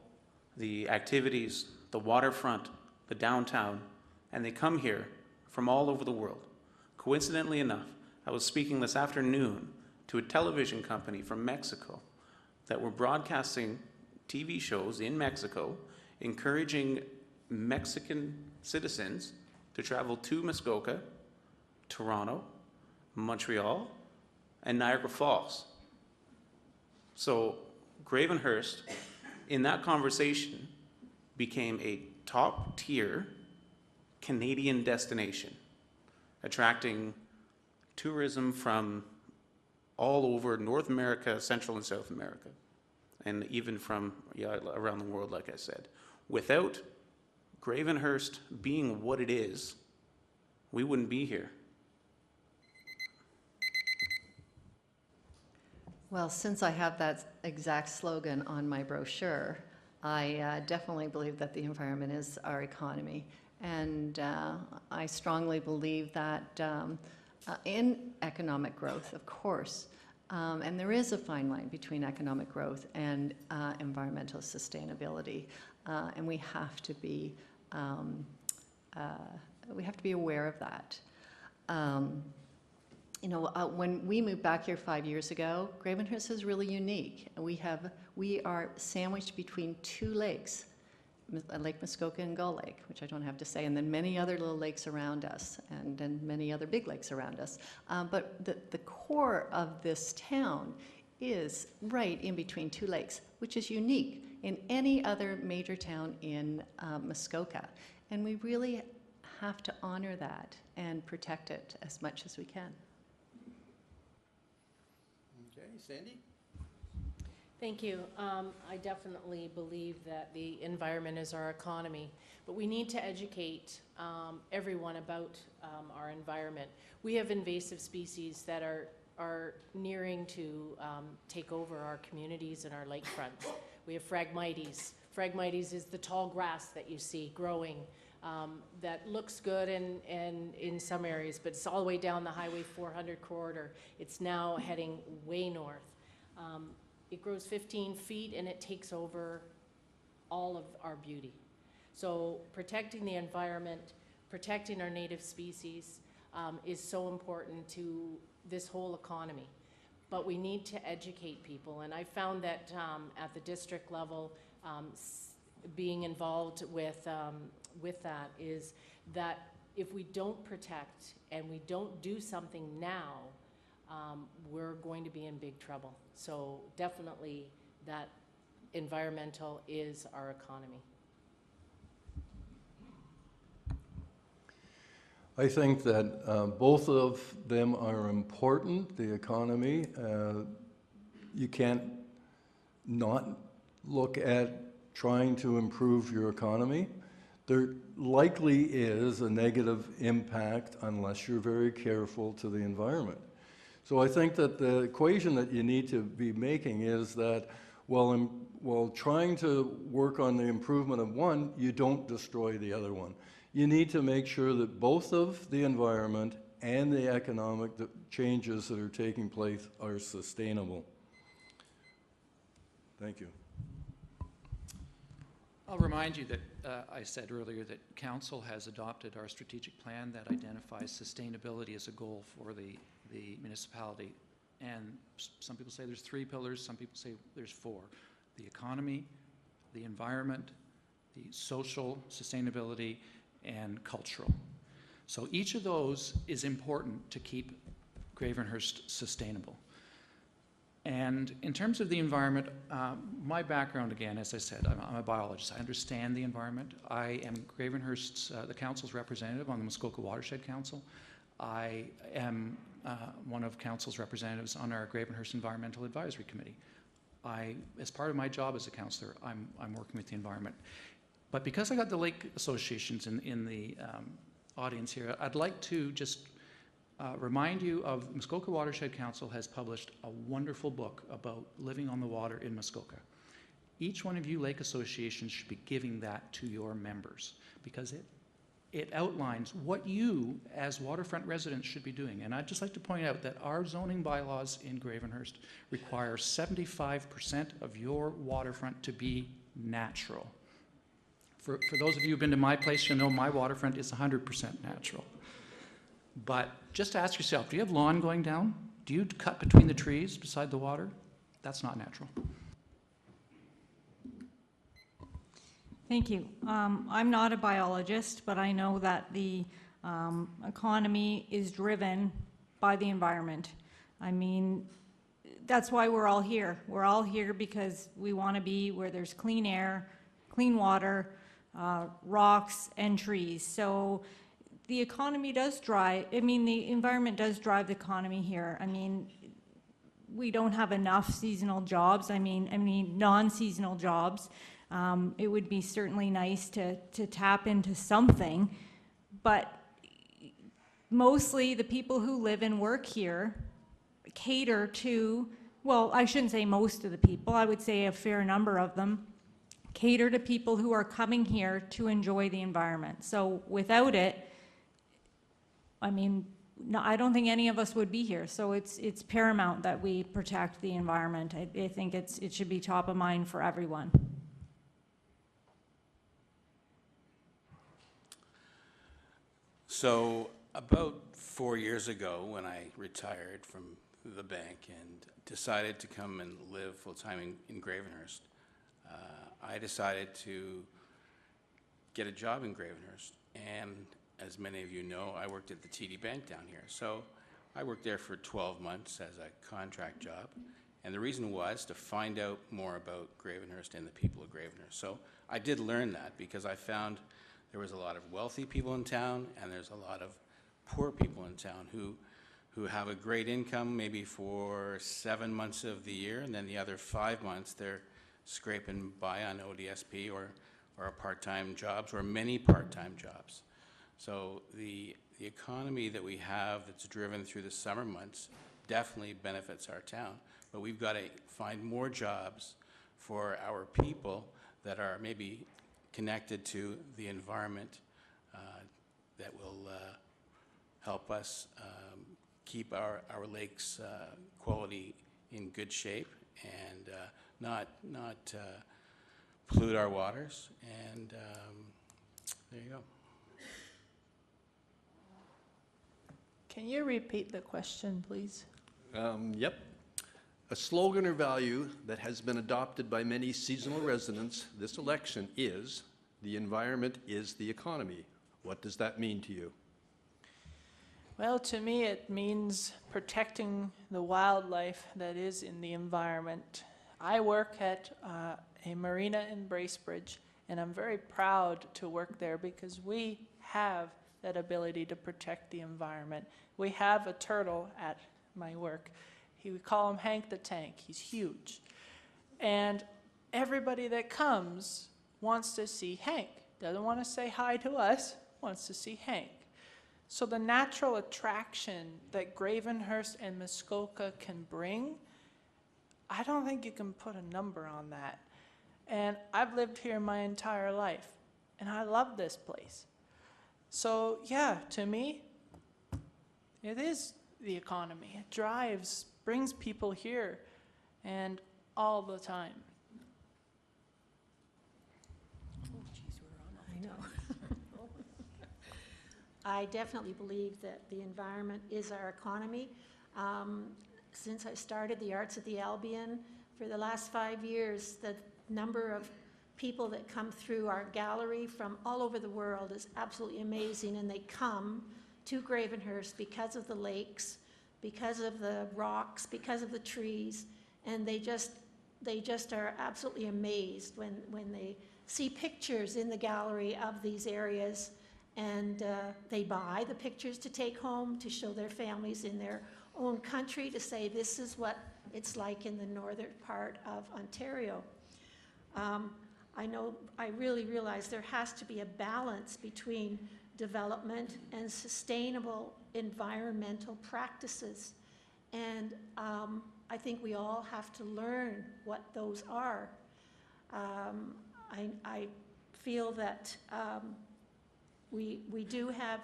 the activities, the waterfront, the downtown, and they come here from all over the world. Coincidentally enough, I was speaking this afternoon to a television company from Mexico that were broadcasting TV shows in Mexico, encouraging Mexican citizens to travel to Muskoka, Toronto, Montreal, and Niagara Falls. So Gravenhurst, in that conversation, became a top-tier Canadian destination, attracting tourism from all over North America, Central and South America, and even from around the world, like I said. Without Gravenhurst being what it is, we wouldn't be here. Well, since I have that exact slogan on my brochure, I definitely believe that the environment is our economy. And I strongly believe that in economic growth, of course, and there is a fine line between economic growth and environmental sustainability, and we have to be aware of that. When we moved back here 5 years ago, Gravenhurst is really unique. We are sandwiched between two lakes, Lake Muskoka and Gull Lake, which I don't have to say, and then many other little lakes around us, and then many other big lakes around us. But the core of this town is right in between two lakes, which is unique in any other major town in Muskoka. And we really have to honor that and protect it as much as we can. Okay, Sandy? Thank you. I definitely believe that the environment is our economy, but we need to educate everyone about our environment. We have invasive species that are nearing to take over our communities and our lakefronts. We have Phragmites. Phragmites is the tall grass that you see growing that looks good in some areas, but it's all the way down the Highway 400 corridor. It's now heading way north. It grows 15 feet and it takes over all of our beauty. So protecting the environment, protecting our native species is so important to this whole economy. But we need to educate people, and I found that at the district level, being involved with that is that if we don't protect and we don't do something now, we're going to be in big trouble. So definitely that environmental is our economy. I think that both of them are important, the economy. You can't not look at trying to improve your economy. There likely is a negative impact unless you're very careful to the environment. So I think that the equation that you need to be making is that while trying to work on the improvement of one, you don't destroy the other one. You need to make sure that both of the environment and the economic changes that are taking place are sustainable. Thank you. I'll remind you that I said earlier that Council has adopted our strategic plan that identifies sustainability as a goal for the municipality. And some people say there's 3 pillars, some people say there's 4. The economy, the environment, the social sustainability, and cultural. So each of those is important to keep Gravenhurst sustainable. And in terms of the environment, my background, again, as I said, I'm a biologist. I understand the environment. I am Gravenhurst's, the council's representative on the Muskoka Watershed Council. I am one of council's representatives on our Gravenhurst Environmental Advisory Committee. As part of my job as a councillor, I'm working with the environment. But because I got the lake associations in the audience here, I'd like to just remind you of Muskoka Watershed Council has published a wonderful book about living on the water in Muskoka. Each one of you lake associations should be giving that to your members because it outlines what you as waterfront residents should be doing. And I'd just like to point out that our zoning bylaws in Gravenhurst require 75% of your waterfront to be natural. For those of you who've been to my place, you'll know my waterfront is 100% natural. But just ask yourself, do you have lawn going down? Do you cut between the trees beside the water? That's not natural. Thank you. I'm not a biologist, but I know that the economy is driven by the environment. I mean, that's why we're all here. We're all here because we want to be where there's clean air, clean water, rocks, and trees. So the economy does drive, I mean, the environment does drive the economy here. I mean, we don't have enough seasonal jobs. I mean non-seasonal jobs. It would be certainly nice to tap into something, but mostly the people who live and work here cater to, well, I shouldn't say most of the people, I would say a fair number of them, cater to people who are coming here to enjoy the environment. So without it, I mean, no, I don't think any of us would be here. So it's paramount that we protect the environment. I think it should be top of mind for everyone. So about 4 years ago, when I retired from the bank and decided to come and live full-time in Gravenhurst, I decided to get a job in Gravenhurst. And as many of you know, I worked at the TD Bank down here. So I worked there for 12 months as a contract job. And the reason was to find out more about Gravenhurst and the people of Gravenhurst. So I did learn that because I found there was a lot of wealthy people in town and there's a lot of poor people in town who who have a great income maybe for 7 months of the year, and then the other 5 months they're scraping by on ODSP or part-time jobs or many part-time jobs. So the economy that we have that's driven through the summer months definitely benefits our town, but we've got to find more jobs for our people that are maybe connected to the environment that will help us keep our lakes quality in good shape and not pollute our waters. And there you go. Can you repeat the question, please? Yep. A slogan or value that has been adopted by many seasonal residents this election is, "The environment is the economy." What does that mean to you? Well, to me, it means protecting the wildlife that is in the environment. I work at a marina in Bracebridge, and I'm very proud to work there because we have that ability to protect the environment. We have a turtle at my work. We call him Hank the Tank. He's huge. And everybody that comes wants to see Hank. Doesn't want to say hi to us, wants to see Hank. So the natural attraction that Gravenhurst and Muskoka can bring, I don't think you can put a number on that. And I've lived here my entire life, and I love this place. So yeah, to me, it is the economy. It drives, brings people here, and all the time. I know. I definitely believe that the environment is our economy. Since I started the Arts at the Albion, for the last 5 years, the number of people that come through our gallery from all over the world is absolutely amazing, and they come to Gravenhurst because of the lakes, because of the rocks, because of the trees, and they just are absolutely amazed when they see pictures in the gallery of these areas, and they buy the pictures to take home to show their families in their own country, to say this is what it's like in the northern part of Ontario. I really realize there has to be a balance between development and sustainable environmental practices. And I think we all have to learn what those are. I feel that we do have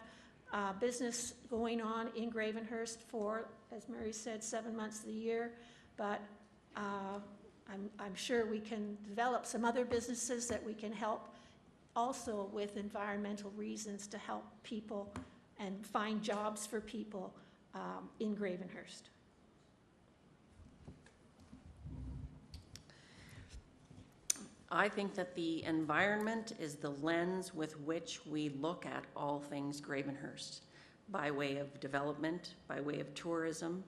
business going on in Gravenhurst for, as Mary said, 7 months of the year, but I'm sure we can develop some other businesses that we can help also with environmental reasons to help people and find jobs for people in Gravenhurst. I think that the environment is the lens with which we look at all things Gravenhurst, by way of development, by way of tourism.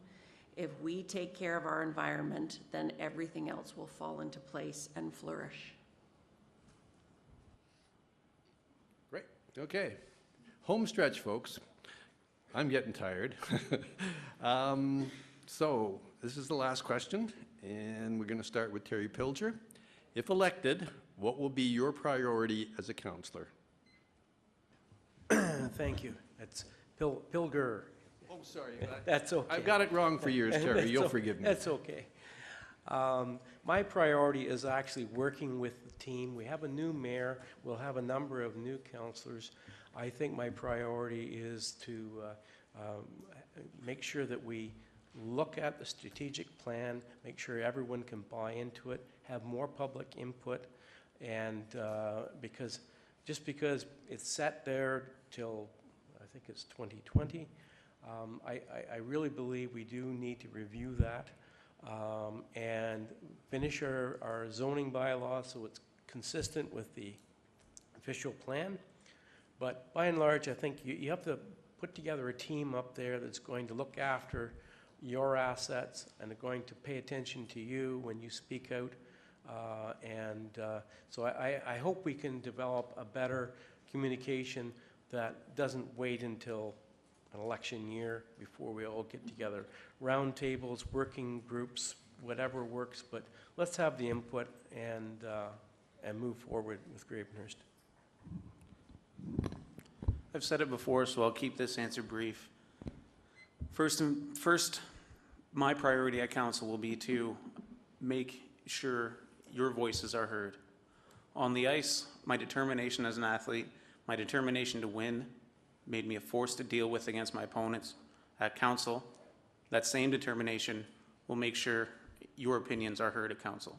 If we take care of our environment, then everything else will fall into place and flourish. Great. Okay. Home stretch, folks. I'm getting tired. So this is the last question, and we're going to start with Terry Pilger. If elected, what will be your priority as a councillor? Thank you. It's Pilger. Oh, sorry. That's okay. I've got it wrong for years, Terry. You'll forgive me. That's okay. My priority is actually working with the team. We have a new mayor. We'll have a number of new councillors. I think my priority is to make sure that we look at the strategic plan, make sure everyone can buy into it, have more public input, and because it's set there till, I think it's 2020, I really believe we do need to review that and finish our zoning bylaw so it's consistent with the official plan. But by and large, I think you have to put together a team up there that's going to look after your assets and are going to pay attention to you when you speak out. So I hope we can develop a better communication that doesn't wait until an election year before we all get together. Roundtables, working groups, whatever works, but let's have the input and move forward with Gravenhurst. I've said it before, so I'll keep this answer brief. First, my priority at council will be to make sure your voices are heard. On the ice, my determination as an athlete, my determination to win, made me a force to deal with against my opponents. At council, that same determination will make sure your opinions are heard at council.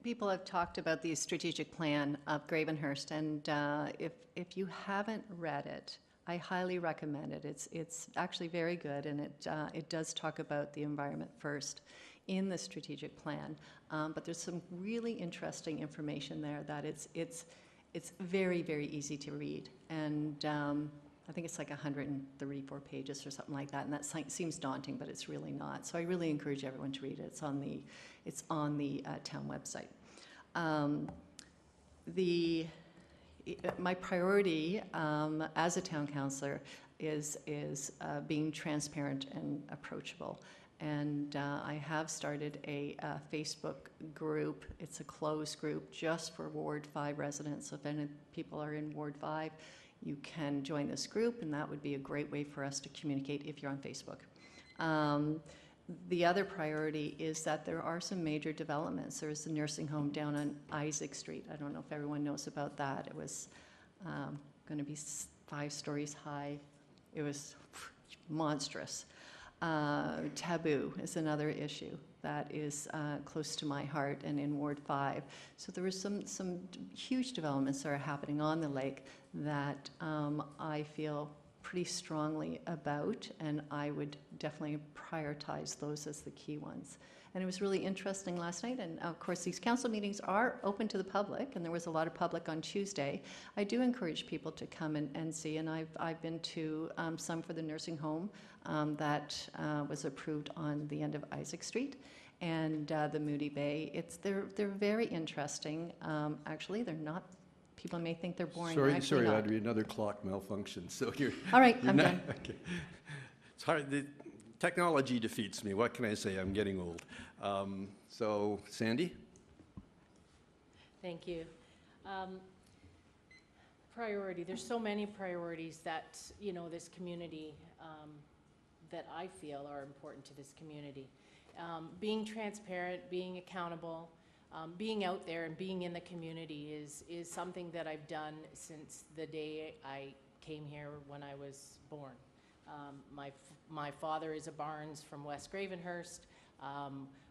People have talked about the strategic plan of Gravenhurst, and if you haven't read it, I highly recommend it. It's actually very good, and it does talk about the environment first in the strategic plan. But there's some really interesting information there that it's very, very easy to read, and I think it's like 134 pages or something like that, and that seems daunting, but it's really not. So I really encourage everyone to read it. It's on the town website. My priority as a town councillor is being transparent and approachable. And I have started a Facebook group. It's a closed group just for Ward 5 residents. So if any people are in Ward 5, you can join this group, and that would be a great way for us to communicate if you're on Facebook. The other priority is that there are some major developments. There's a nursing home down on Isaac Street. I don't know if everyone knows about that. It was going to be 5 stories high. It was monstrous. Taboo is another issue that is close to my heart and in Ward 5. So there were some huge developments that are happening on the lake that I feel pretty strongly about, and I would definitely prioritize those as the key ones. And it was really interesting last night, and of course these council meetings are open to the public, and there was a lot of public on Tuesday. I do encourage people to come and see, and I've been to some for the nursing home that was approved on the end of Isaac Street, and the Moody Bay. They're very interesting. Actually, they're not. People may think they're boring. Sorry, Audrey, another clock malfunction. So you're. All right, I'm done. Okay. It's hard. The technology defeats me. What can I say? I'm getting old. So, Sandy? Thank you. Priority. There's so many priorities that, this community, that I feel are important to this community. Being transparent, being accountable, being out there and being in the community is something that I've done since the day I came here when I was born. My father is a Barnes from West Gravenhurst.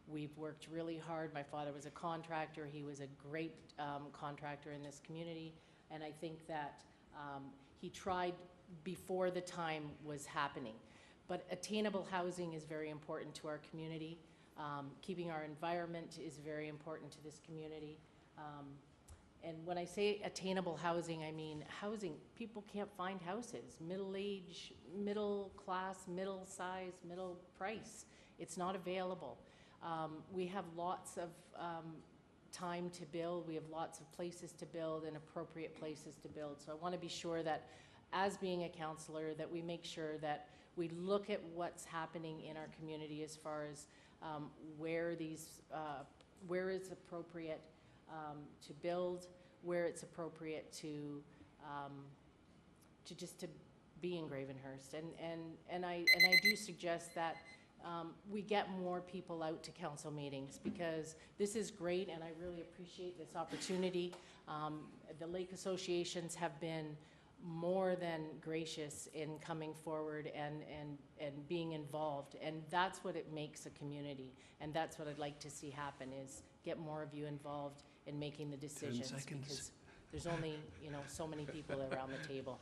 We've worked really hard. My father was a contractor. He was a great contractor in this community, and I think that he tried before the time was happening. But attainable housing is very important to our community. Keeping our environment is very important to this community. And when I say attainable housing, I mean housing. People can't find houses. Middle age, middle class, middle size, middle price. It's not available. We have lots of time to build. We have lots of places to build and appropriate places to build. So I want to be sure that as being a councillor, that we make sure that we look at what's happening in our community as far as where it's appropriate to build, where it's appropriate to just to be in Gravenhurst, and I do suggest that we get more people out to council meetings, because this is great, and I really appreciate this opportunity. The lake associations have been more than gracious in coming forward and being involved, and that's what it makes a community, and that's what I'd like to see happen, is get more of you involved in making the decisions, because there's only so many people around the table.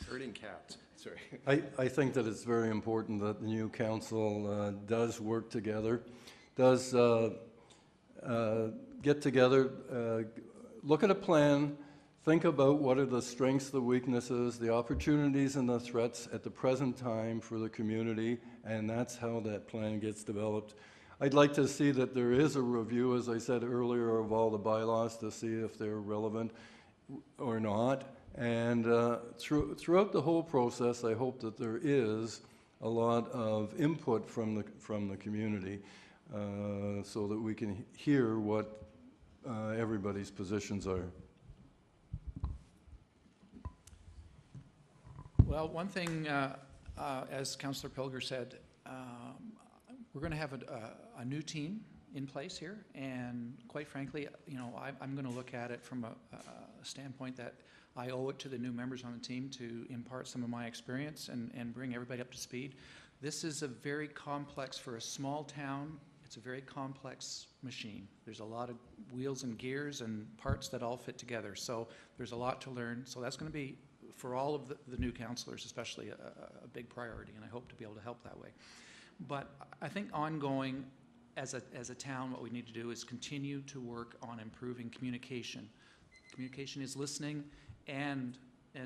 Herding cats. Sorry. I think that it's very important that the new council does work together, does get together, look at a plan, think about what are the strengths, the weaknesses, the opportunities and the threats at the present time for the community, and that's how that plan gets developed. I'd like to see that there is a review, as I said earlier, of all the bylaws to see if they're relevant or not. And throughout the whole process, I hope that there is a lot of input from the community so that we can hear what everybody's positions are. Well, one thing, as Councillor Pilger said, we're going to have a new team in place here, and quite frankly, you know, I'm going to look at it from a standpoint that I owe it to the new members on the team to impart some of my experience and bring everybody up to speed. This is a very complex, for a small town, it's a very complex machine. There's a lot of wheels and gears and parts that all fit together, so there's a lot to learn. So that's going to be, for all of the new councillors especially, a big priority, and I hope to be able to help that way. But I think ongoing, as a town, what we need to do is continue to work on improving communication. Communication is listening and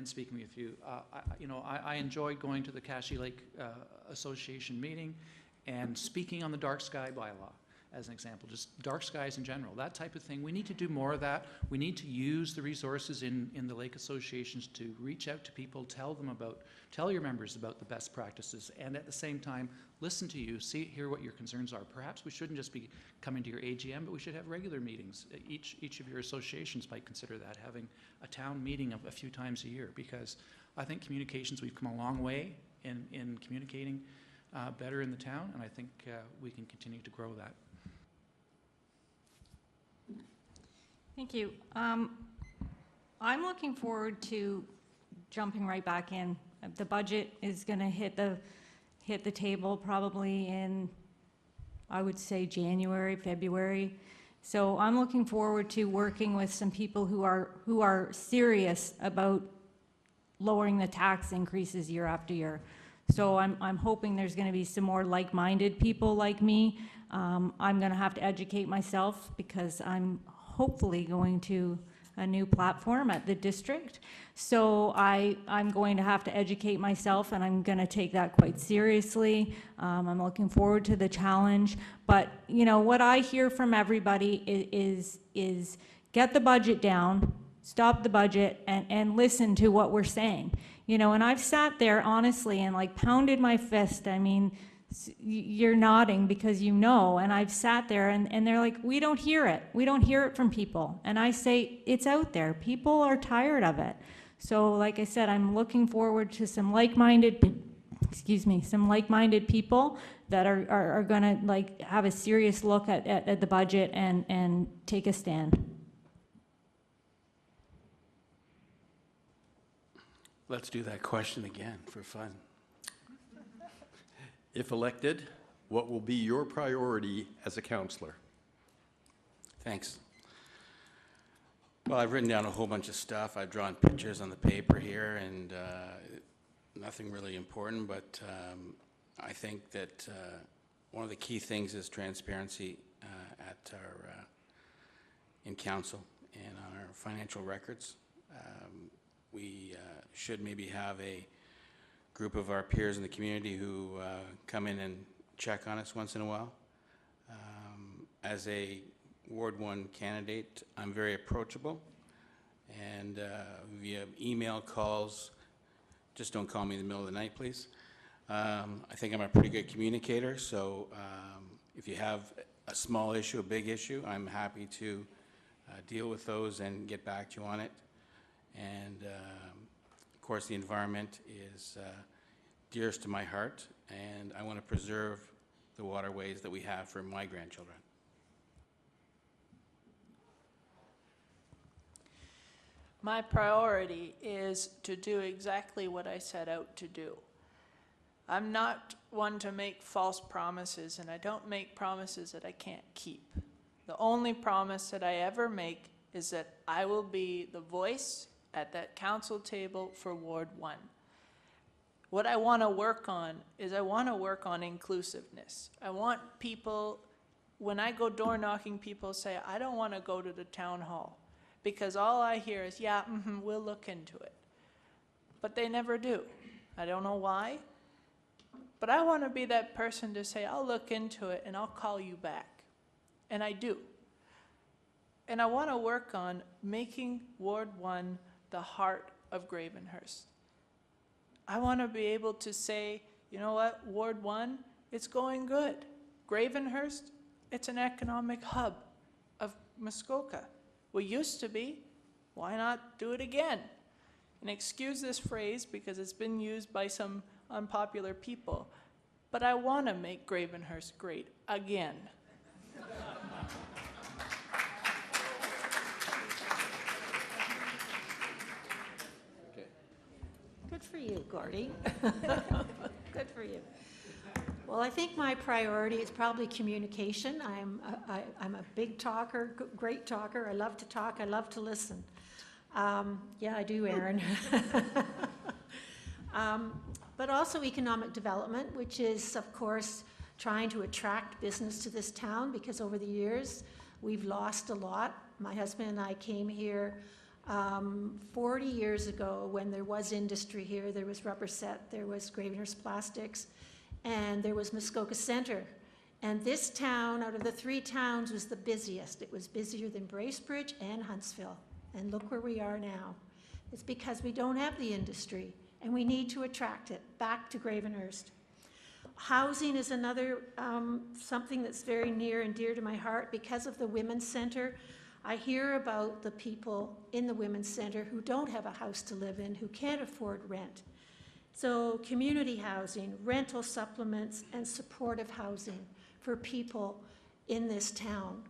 speaking with you. I enjoyed going to the Cashy Lake Association meeting and speaking on the dark sky bylaw, as an example, just dark skies in general, that type of thing. We need to do more of that. We need to use the resources in the lake associations to reach out to people, tell your members about the best practices, and at the same time, listen to you, hear what your concerns are. Perhaps we shouldn't just be coming to your AGM, but we should have regular meetings. Each of your associations might consider that, having a town meeting a few times a year, because I think communications, we've come a long way in communicating better in the town, and I think we can continue to grow that. Thank you. I'm looking forward to jumping right back in. The budget is going to hit the table probably in, I would say, January, February. So I'm looking forward to working with some people who are serious about lowering the tax increases year after year. So I'm hoping there's going to be some more like-minded people like me. I'm going to have to educate myself because I'm hopefully going to a new platform at the district. So I'm going to have to educate myself, and I'm going to take that quite seriously. I'm looking forward to the challenge. But, you know, what I hear from everybody is get the budget down, stop the budget, and listen to what we're saying. You know, and I've sat there honestly and like pounded my fist. I mean, you're nodding because you know, and I've sat there and they're like, we don't hear it. We don't hear it from people. And I say, it's out there. People are tired of it. So like I said, I'm looking forward to some like-minded people that are gonna like have a serious look at the budget and take a stand. Let's do that question again for fun. If elected, what will be your priority as a councillor? Thanks. Well, I've written down a whole bunch of stuff. I've drawn pictures on the paper here, and nothing really important, but I think that one of the key things is transparency in council and on our financial records. We should maybe have a group of our peers in the community who come in and check on us once in a while. As a Ward 1 candidate, I'm very approachable, and via email, calls, just don't call me in the middle of the night, please. I think I'm a pretty good communicator, so if you have a small issue, a big issue, I'm happy to deal with those and get back to you on it. And of course, the environment is dearest to my heart, and I want to preserve the waterways that we have for my grandchildren. My priority is to do exactly what I set out to do. I'm not one to make false promises, and I don't make promises that I can't keep. The only promise that I ever make is that I will be the voice at that council table for Ward 1. What I want to work on is I want to work on inclusiveness. I want people, when I go door knocking, people say, I don't want to go to the town hall, because all I hear is, yeah, we'll look into it. But they never do. I don't know why, but But I want to be that person to say, I'll look into it and I'll call you back. And I do. And I want to work on making Ward 1 the heart of Gravenhurst. I want to be able to say, you know what, Ward 1, it's going good. Gravenhurst, it's an economic hub of Muskoka. We used to be. Why not do it again? And excuse this phrase because it's been used by some unpopular people, but I want to make Gravenhurst great again. Good for you, Gordy. Good for you. Well, I think my priority is probably communication. I'm a big talker, great talker. I love to talk. I love to listen. Yeah, I do, Aaron. But also economic development, which is, of course, trying to attract business to this town, because over the years, we've lost a lot. My husband and I came here 40 years ago when there was industry here. There was Rubber Set, there was Gravenhurst Plastics, and there was Muskoka Centre. And this town, out of the 3 towns, was the busiest. It was busier than Bracebridge and Huntsville. And look where we are now. It's because we don't have the industry, and we need to attract it back to Gravenhurst. Housing is another something that's very near and dear to my heart. Because of the Women's Centre, I hear about the people in the Women's Centre who don't have a house to live in, who can't afford rent. So community housing, rental supplements, and supportive housing for people in this town.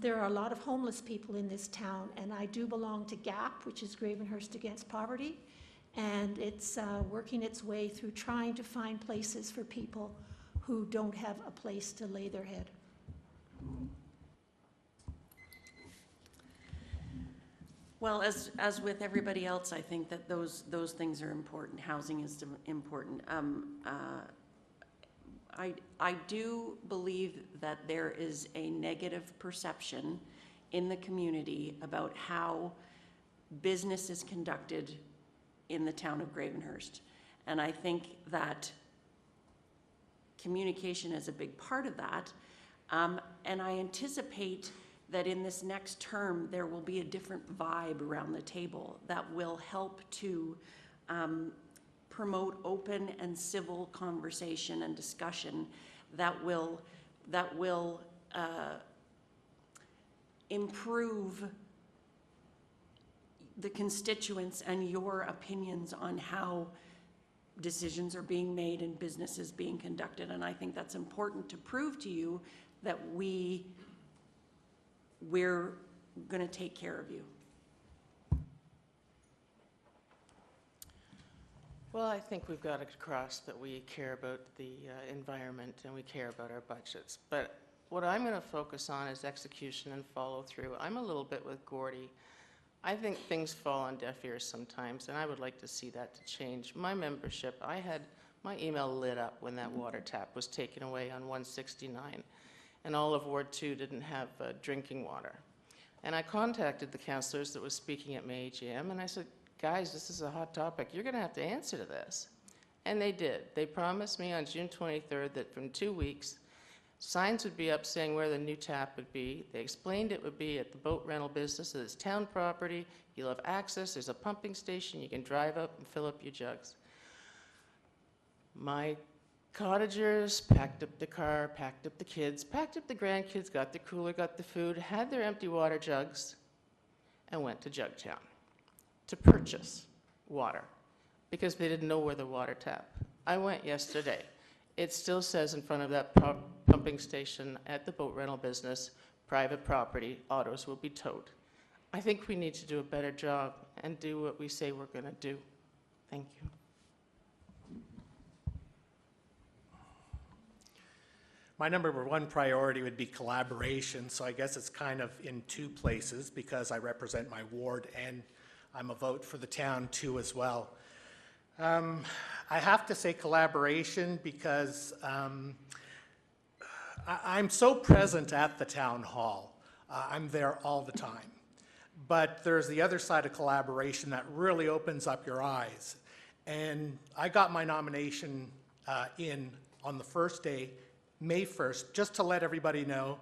There are a lot of homeless people in this town, and I do belong to GAP, which is Gravenhurst Against Poverty, and it's working its way through trying to find places for people who don't have a place to lay their head. Well, as with everybody else, I think that those things are important. Housing is important. I do believe that there is a negative perception in the community about how business is conducted in the town of Gravenhurst. And I think that communication is a big part of that. And I anticipate that in this next term, there will be a different vibe around the table that will help to promote open and civil conversation and discussion that will improve the constituents and your opinions on how decisions are being made and business is being conducted. And I think that's important to prove to you that we're going to take care of you. Well, I think we've got it across that we care about the environment and we care about our budgets. But what I'm going to focus on is execution and follow through. I'm a little bit with Gordy. I think things fall on deaf ears sometimes, and I would like to see that to change. My membership, I had my email lit up when that water tap was taken away on 169, and all of Ward 2 didn't have drinking water. And I contacted the councillors that was speaking at my AGM, and I said, guys, this is a hot topic. You're going to have to answer to this. And they did. They promised me on June 23rd that from 2 weeks, signs would be up saying where the new tap would be. They explained it would be at the boat rental business. It's town property. You'll have access. There's a pumping station. You can drive up and fill up your jugs. My cottagers packed up the car, packed up the kids, packed up the grandkids, got the cooler, got the food, had their empty water jugs, and went to Jugtown to purchase water because they didn't know where the water tap. I went yesterday. It still says in front of that pumping station at the boat rental business, private property, autos will be towed. I think we need to do a better job and do what we say we're going to do. Thank you. My number one priority would be collaboration, so I guess it's kind of in 2 places because I represent my ward and I'm a vote for the town too as well. I have to say collaboration because I'm so present at the town hall. I'm there all the time. But there's the other side of collaboration that really opens up your eyes. And I got my nomination in on the first day, May 1st, just to let everybody know,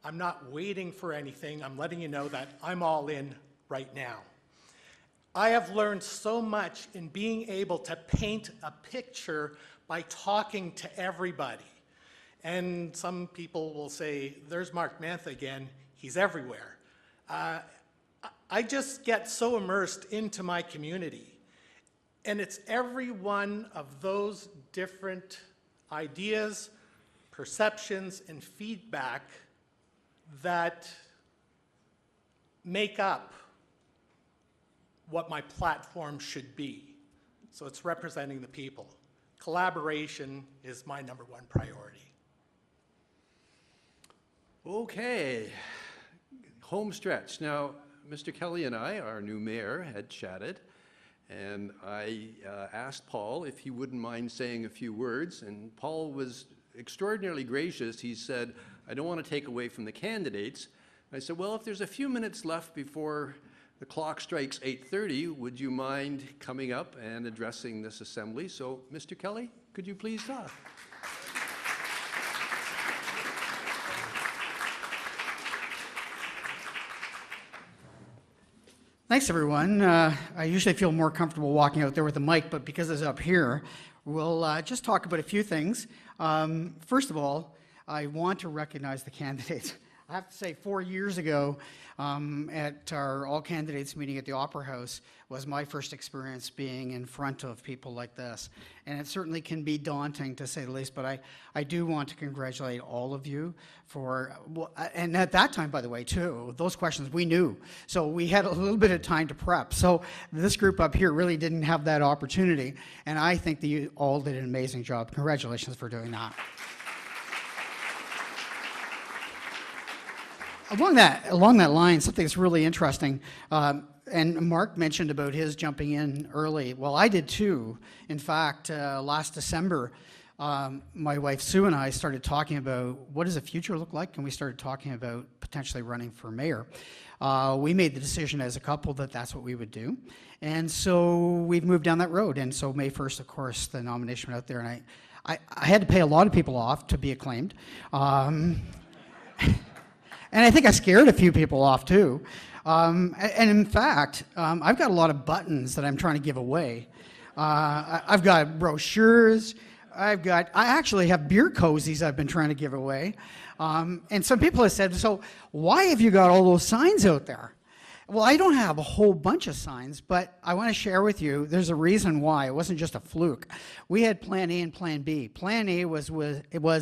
I'm not waiting for anything. I'm letting you know that I'm all in right now. I have learned so much in being able to paint a picture by talking to everybody. And some people will say, there's Mark Mantha again, he's everywhere. I just get so immersed into my community. And it's every one of those different ideas, perceptions, and feedback that make up what my platform should be. So it's representing the people. Collaboration is my #1 priority. Okay, home stretch. Now, Mr. Kelly and I, our new mayor, had chatted, and I asked Paul if he wouldn't mind saying a few words, and Paul was extraordinarily gracious. He said, I don't want to take away from the candidates. I said, well, if there's a few minutes left before the clock strikes 8:30, would you mind coming up and addressing this assembly? So, Mr. Kelly, could you please talk? Thanks, everyone. I usually feel more comfortable walking out there with the mic, but because it's up here, we'll just talk about a few things. First of all, I want to recognize the candidates. I have to say, 4 years ago, at our all-candidates meeting at the Opera House was my first experience being in front of people like this. And it certainly can be daunting, to say the least, but I do want to congratulate all of you for, and at that time, by the way, too, those questions we knew. So we had a little bit of time to prep. So this group up here really didn't have that opportunity, and I think that you all did an amazing job. Congratulations for doing that. Along that line, something that's really interesting, and Mark mentioned about his jumping in early. Well, I did too. In fact, last December, my wife Sue and I started talking about what does the future look like, and we started talking about potentially running for mayor. We made the decision as a couple that that's what we would do, and so we've moved down that road. And so May 1st, of course, the nomination went out there, and I had to pay a lot of people off to be acclaimed. And I think I scared a few people off too. And in fact, I've got a lot of buttons that I'm trying to give away. I've got brochures. I actually have beer cozies I've been trying to give away. And some people have said, so why have you got all those signs out there? Well, I don't have a whole bunch of signs, but I want to share with you, there's a reason why. It wasn't just a fluke. We had Plan A and Plan B. Plan A was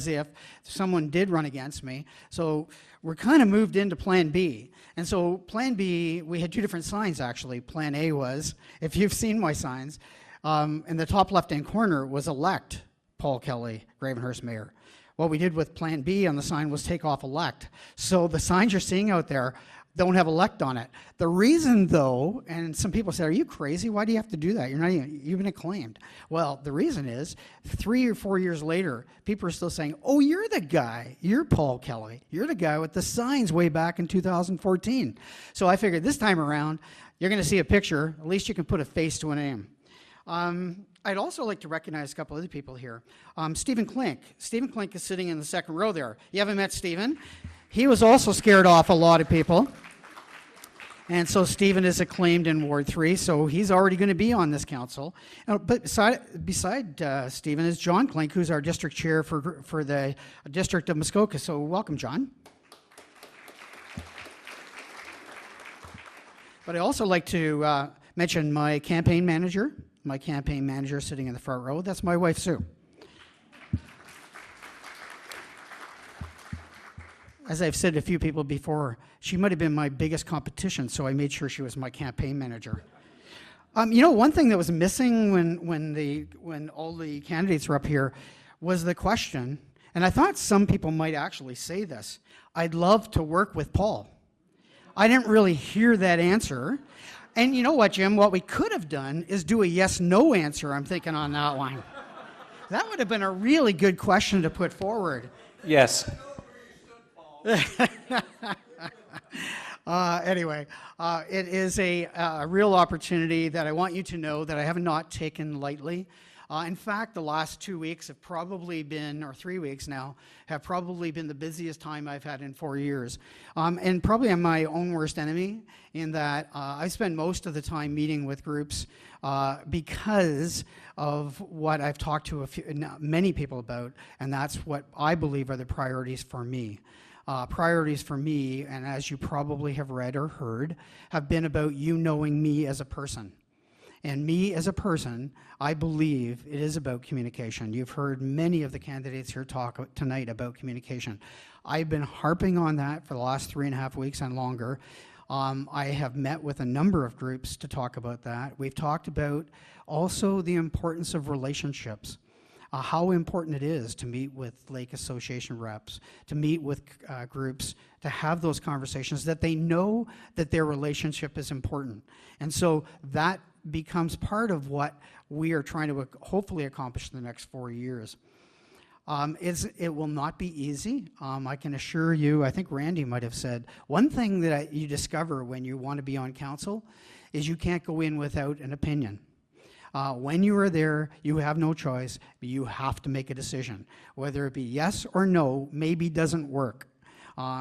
if someone did run against me. So we're kind of moved into Plan B. And so Plan B, we had two different signs, actually. Plan A was, if you've seen my signs, in the top left-hand corner was elect Paul Kelly, Gravenhurst Mayor. What we did with Plan B on the sign was take off elect. So the signs you're seeing out there don't have elect on it. The reason, though, and some people say, are you crazy? Why do you have to do that? You've been acclaimed. Well, the reason is 3 or 4 years later, people are still saying, oh, you're the guy. You're Paul Kelly. You're the guy with the signs way back in 2014. So I figured this time around, you're going to see a picture. At least you can put a face to a name. I'd also like to recognize a couple other people here. Stephen Klink. Stephen Klink is sitting in the second row there. You haven't met Stephen? He was also scared off a lot of people. And so Stephen is acclaimed in Ward 3, so he's already going to be on this council. But beside Stephen is John Klink, who's our district chair for the District of Muskoka. So welcome, John. But I also like to mention my campaign manager sitting in the front row. That's my wife, Sue. As I've said to a few people before, she might have been my biggest competition, so I made sure she was my campaign manager. One thing that was missing when all the candidates were up here was the question, and I thought some people might actually say this, I'd love to work with Paul. I didn't really hear that answer. And you know what, Jim? What we could have done is do a yes-no answer, I'm thinking, on that one. That would have been a really good question to put forward. Yes. Anyway, it is a real opportunity that I want you to know that I have not taken lightly. In fact, the last 2 weeks have probably been, or 3 weeks now, have probably been the busiest time I've had in 4 years. And probably I'm my own worst enemy in that I spend most of the time meeting with groups because of what I've talked to many people about, and that's what I believe are the priorities for me. Priorities for me, and as you probably have read or heard, have been about you knowing me as a person. And me as a person, I believe it is about communication. You've heard many of the candidates here talk tonight about communication. I've been harping on that for the last 3.5 weeks and longer. I have met with a number of groups to talk about that. We've talked about also the importance of relationships. How important it is to meet with Lake Association reps, to meet with groups, to have those conversations, that they know that their relationship is important. And so that becomes part of what we are trying to hopefully accomplish in the next 4 years. It will not be easy. I can assure you, I think Randy might have said, one thing that you discover when you want to be on council is you can't go in without an opinion. When you are there, you have no choice. You have to make a decision. Whether it be yes or no, maybe doesn't work.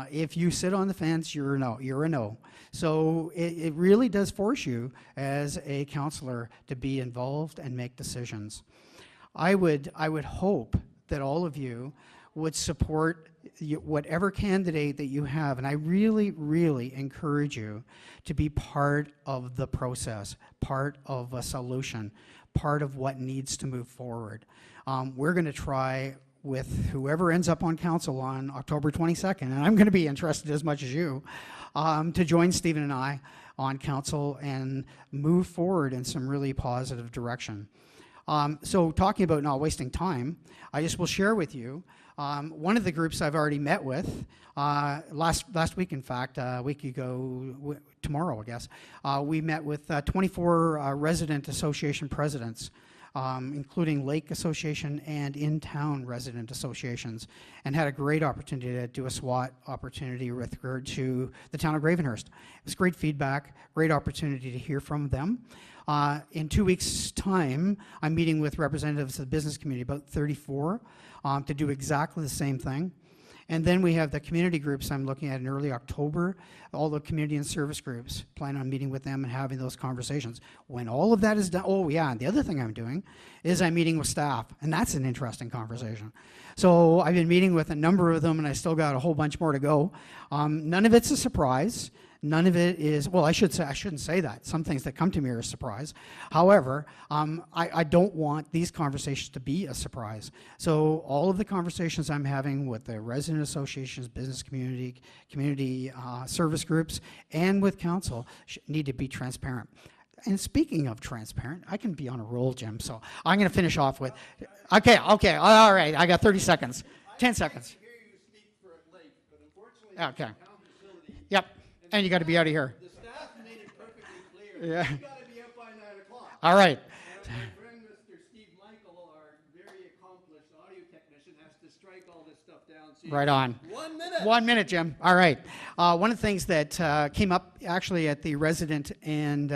If you sit on the fence, you're a no. So it really does force you as a councillor to be involved and make decisions. I would hope that all of you would support whatever candidate that you have, and I really, really encourage you to be part of the process, part of a solution, part of what needs to move forward. We're going to try with whoever ends up on council on October 22nd, and I'm going to be interested as much as you, to join Stephen and I on council and move forward in some really positive direction. So talking about not wasting time, I just will share with you one of the groups I've already met with last week, in fact, a week ago, tomorrow, I guess, we met with 24 resident association presidents, including Lake Association and in-town resident associations, and had a great opportunity to do a SWAT opportunity with regard to the town of Gravenhurst. It was great feedback, great opportunity to hear from them. In 2 weeks' time, I'm meeting with representatives of the business community, about 34, to do exactly the same thing. And then we have the community groups I'm looking at in early October, all the community and service groups. Plan on meeting with them and having those conversations. When all of that is done, oh yeah, and the other thing I'm doing is I'm meeting with staff, and that's an interesting conversation. So I've been meeting with a number of them, and I still got a whole bunch more to go. None of it's a surprise. None of it is, well, I shouldn't say that. Some things that come to me are a surprise. However, I don't want these conversations to be a surprise. So all of the conversations I'm having with the resident associations, business community, community service groups, and with council need to be transparent. And speaking of transparent, I can be on a roll, Jim, so I'm going to finish off with, okay, all right, I got 30 seconds, 10 seconds. Okay. Yep. And you got to be out of here. The staff made it perfectly clear. Yeah. You got to be up by 9 o'clock. All right. And my friend, Mr. Steve Michael, our very accomplished audio technician, has to strike all this stuff down. So Right on. 1 minute. 1 minute, Jim. All right. One of the things that came up actually at the resident and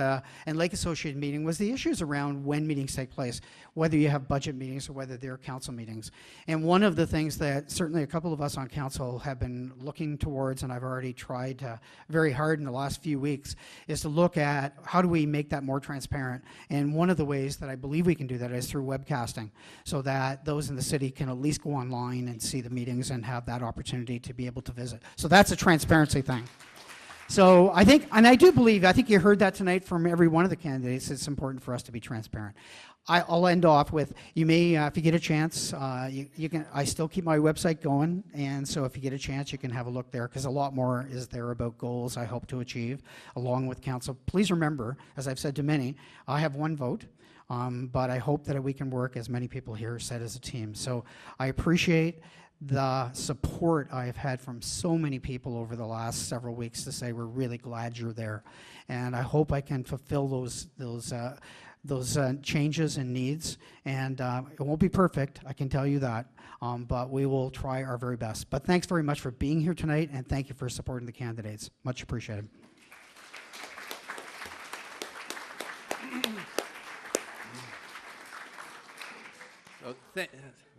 Lake Association meeting was the issues around when meetings take place, whether you have budget meetings or whether they're council meetings. And one of the things that certainly a couple of us on council have been looking towards, and I've already tried very hard in the last few weeks, is to look at how do we make that more transparent. And one of the ways that I believe we can do that is through webcasting, so that those in the city can at least go online and see the meetings and have that opportunity to be able to visit. So that's a transparency thing. So I think, and I do believe, I think you heard that tonight from every one of the candidates, it's important for us to be transparent. I'll end off with, you may, if you get a chance, you can, I still keep my website going, and so if you get a chance, you can have a look there, because a lot more is there about goals I hope to achieve, along with council. Please remember, as I've said to many, I have one vote, but I hope that we can work, as many people here said, as a team. So I appreciate the support I've had from so many people over the last several weeks to say we're really glad you're there, and I hope I can fulfill those changes and needs. And it won't be perfect, I can tell you that, but we will try our very best. But thanks very much for being here tonight, and thank you for supporting the candidates. Much appreciated.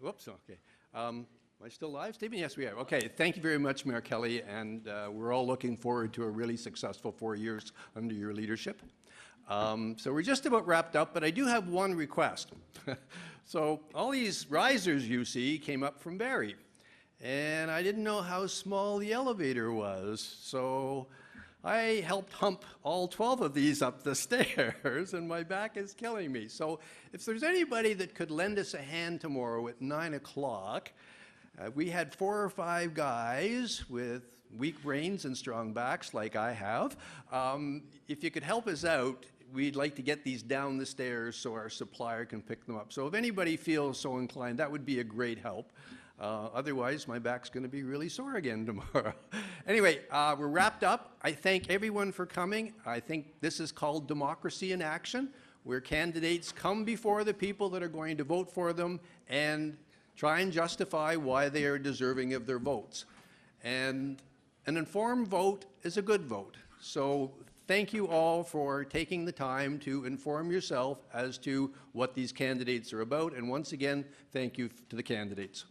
Whoops, okay. Am I still live, Stephen? Yes, we are. Okay, thank you very much, Mayor Kelly, and we're all looking forward to a really successful 4 years under your leadership. So we're just about wrapped up, but I do have one request. So all these risers you see came up from Barrie, and I didn't know how small the elevator was, so I helped hump all 12 of these up the stairs, and my back is killing me. So if there's anybody that could lend us a hand tomorrow at 9 o'clock, we had 4 or 5 guys with weak brains and strong backs like I have. If you could help us out, we'd like to get these down the stairs so our supplier can pick them up. So if anybody feels so inclined, that would be a great help. Otherwise, my back's going to be really sore again tomorrow. Anyway, we're wrapped up. I thank everyone for coming. I think this is called democracy in action, where candidates come before the people that are going to vote for them and try and justify why they are deserving of their votes. And an informed vote is a good vote. So thank you all for taking the time to inform yourself as to what these candidates are about. And once again, thank you to the candidates.